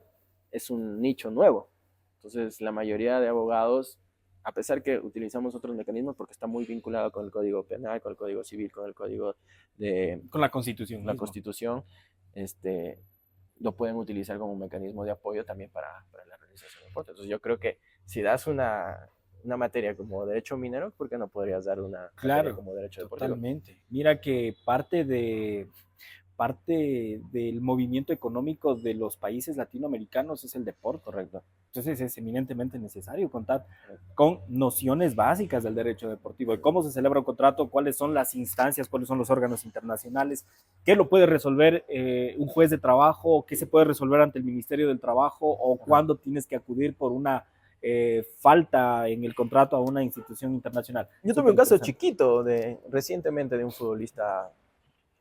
es un nicho nuevo. Entonces, la mayoría de abogados, a pesar que utilizamos otros mecanismos porque está muy vinculado con el Código Penal, con el Código Civil, con el Código con la Constitución. La Constitución, lo pueden utilizar como un mecanismo de apoyo también para la realización de deporte. Entonces, yo creo que si das una materia como derecho minero, ¿por qué no podrías dar una materia como derecho deportivo? Totalmente. Mira que parte del movimiento económico de los países latinoamericanos es el deporte. Correcto. Entonces es eminentemente necesario contar con nociones básicas del derecho deportivo, de cómo se celebra un contrato, cuáles son las instancias, cuáles son los órganos internacionales, qué lo puede resolver un juez de trabajo, qué se puede resolver ante el Ministerio del Trabajo o cuándo tienes que acudir por una falta en el contrato a una institución internacional. Yo tuve un caso chiquito recientemente de un futbolista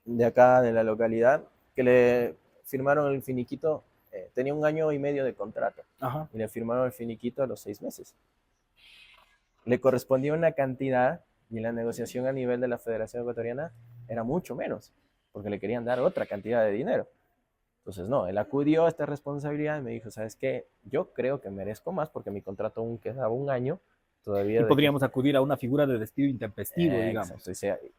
de acá, de la localidad, que le firmaron el finiquito, tenía 1 año y medio de contrato, Ajá. Y le firmaron el finiquito a los 6 meses. Le correspondía una cantidad y la negociación a nivel de la Federación Ecuatoriana era mucho menos, porque le querían dar otra cantidad de dinero. Entonces, no, él acudió a esta responsabilidad y me dijo, ¿sabes qué? Yo creo que merezco más porque mi contrato aún quedaba 1 año. Todavía y podríamos acudir a una figura de despido intempestivo, digamos.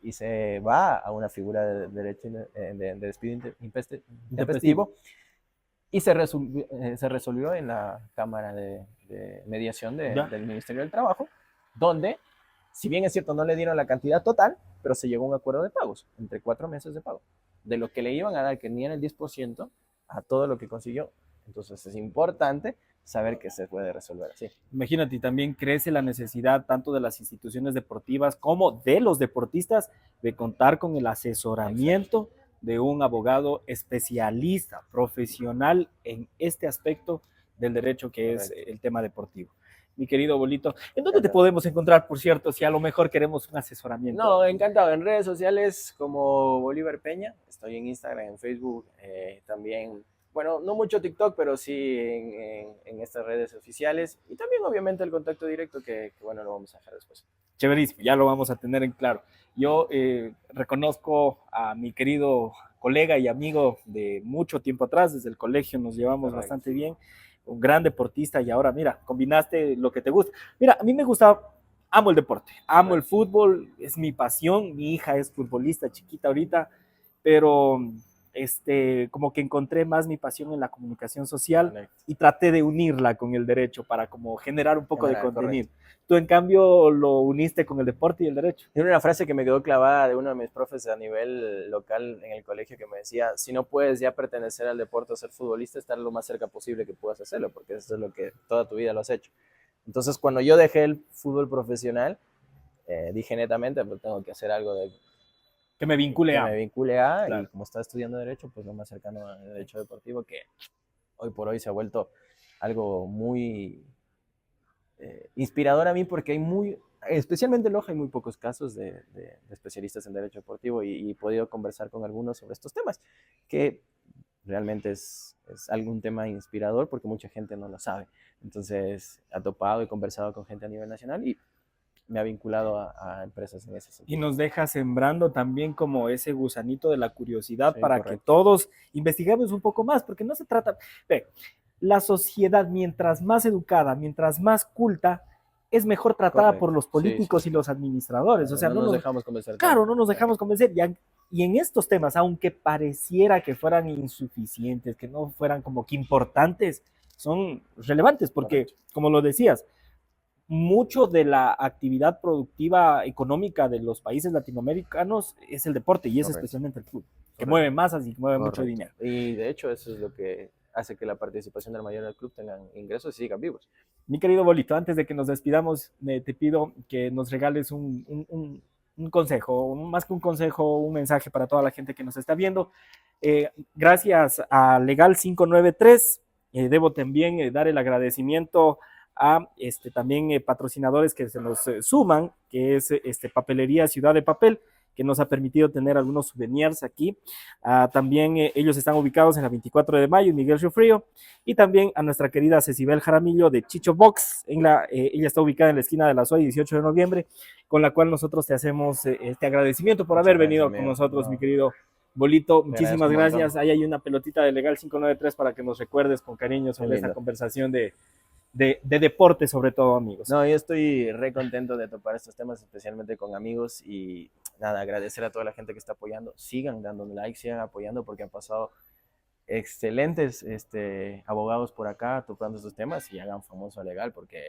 Y se va a una figura de derecho de despido intempestivo y se resolvió en la Cámara de Mediación del Ministerio del Trabajo, donde, si bien es cierto, no le dieron la cantidad total, pero se llegó a un acuerdo de pagos, entre 4 meses de pago, de lo que le iban a dar, que ni era el 10%, a todo lo que consiguió. Entonces es importante saber que se puede resolver así. Imagínate, también crece la necesidad tanto de las instituciones deportivas como de los deportistas de contar con el asesoramiento de un abogado especialista, profesional en este aspecto del derecho que es el tema deportivo. Mi querido Bolito, ¿en dónde te podemos encontrar, por cierto, si a lo mejor queremos un asesoramiento? No, encantado. En redes sociales como Bolívar Peña, estoy en Instagram, en Facebook, también. Bueno, no mucho TikTok, pero sí en estas redes oficiales. Y también, obviamente, el contacto directo que bueno, lo vamos a dejar después. Chéverísimo, ya lo vamos a tener en claro. Yo reconozco a mi querido colega y amigo de mucho tiempo atrás, desde el colegio nos llevamos bastante bien, un gran deportista y ahora, mira, combinaste lo que te gusta. Mira, a mí me gusta, amo el deporte, amo el fútbol, es mi pasión, mi hija es futbolista chiquita ahorita, pero como que encontré más mi pasión en la comunicación social y traté de unirla con el derecho para como generar un poco de contenido. Tú, en cambio, lo uniste con el deporte y el derecho. Tiene una frase que me quedó clavada de uno de mis profes a nivel local en el colegio que me decía, si no puedes ya pertenecer al deporte o ser futbolista, estar lo más cerca posible que puedas hacerlo, porque eso es lo que toda tu vida lo has hecho. Entonces, cuando yo dejé el fútbol profesional, dije netamente, pues tengo que hacer algo que me vincule a. Claro. Y como estaba estudiando Derecho, pues lo más cercano al Derecho Deportivo, que hoy por hoy se ha vuelto algo muy inspirador a mí, porque especialmente en Loja, hay muy pocos casos de especialistas en Derecho Deportivo y he podido conversar con algunos sobre estos temas, que realmente es algún tema inspirador porque mucha gente no lo sabe. Entonces, he topado y conversado con gente a nivel nacional y me ha vinculado a empresas en ese sentido. Y nos deja sembrando también como ese gusanito de la curiosidad para que todos investiguemos un poco más, porque no se trata... La sociedad, mientras más educada, mientras más culta, es mejor tratada por los políticos y los administradores. Claro, o sea, no nos dejamos convencer. Claro, no nos dejamos convencer. Y en estos temas, aunque pareciera que fueran insuficientes, que no fueran como que importantes, son relevantes, porque, como lo decías, mucho de la actividad productiva económica de los países latinoamericanos es el deporte y es especialmente el fútbol, que mueve masas y mueve mucho dinero. Y de hecho eso es lo que hace que la participación del mayor del club tengan ingresos y sigan vivos. Mi querido Bolito, antes de que nos despidamos, te pido que nos regales un consejo, más que un consejo, un mensaje para toda la gente que nos está viendo. Gracias a Legal 593, debo también dar el agradecimiento a también patrocinadores que se nos suman, que es Papelería Ciudad de Papel, que nos ha permitido tener algunos souvenirs aquí. También ellos están ubicados en la 24 de mayo en Miguel Riofrío. Y también a nuestra querida Cecibel Jaramillo de Chicho Box. Ella está ubicada en la esquina de la SOI 18 de noviembre, con la cual nosotros te hacemos este agradecimiento por haber venido con nosotros, mi querido Bolito. Muchísimas gracias. Ahí hay una pelotita de Legal 593 para que nos recuerdes con cariño sobre esta conversación de deporte, sobre todo, amigos. No, yo estoy re contento de topar estos temas, especialmente con amigos, y nada, agradecer a toda la gente que está apoyando. Sigan dando like, sigan apoyando, porque han pasado excelentes abogados por acá topando estos temas, y hagan famoso a Legal, porque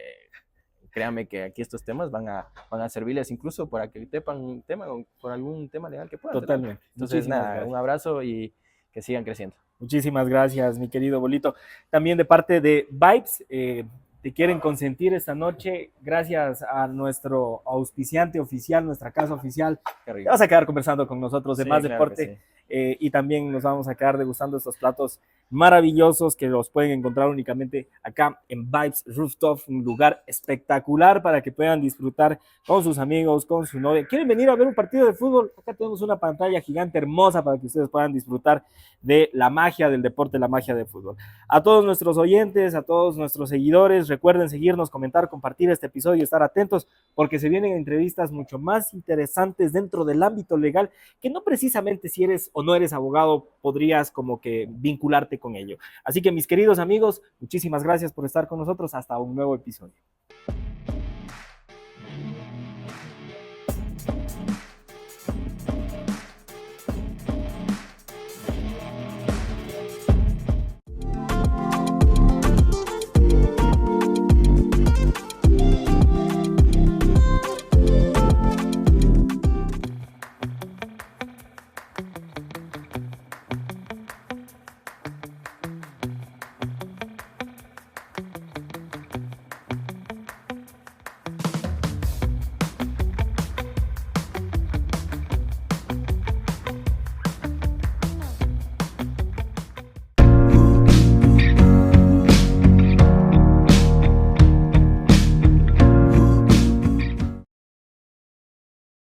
créanme que aquí estos temas van a servirles incluso para que tepan un tema por algún tema legal que puedan. Totalmente. Entonces, nada, un abrazo y que sigan creciendo. Muchísimas gracias, mi querido Bolito. También de parte de Vibes, te quieren consentir esta noche, gracias a nuestro auspiciante oficial, nuestra casa oficial. Te vas a quedar conversando con nosotros de más deporte, y también nos vamos a quedar degustando estos platos maravillosos que los pueden encontrar únicamente acá en Vibes Rooftop, un lugar espectacular para que puedan disfrutar con sus amigos, con su novia. ¿Quieren venir a ver un partido de fútbol? Acá tenemos una pantalla gigante hermosa para que ustedes puedan disfrutar de la magia del deporte, la magia del fútbol. A todos nuestros oyentes, a todos nuestros seguidores, recuerden seguirnos, comentar, compartir este episodio y estar atentos, porque se vienen entrevistas mucho más interesantes dentro del ámbito legal, que no precisamente si eres o no eres abogado podrías como que vincularte con ello. Así que, mis queridos amigos, muchísimas gracias por estar con nosotros. Hasta un nuevo episodio.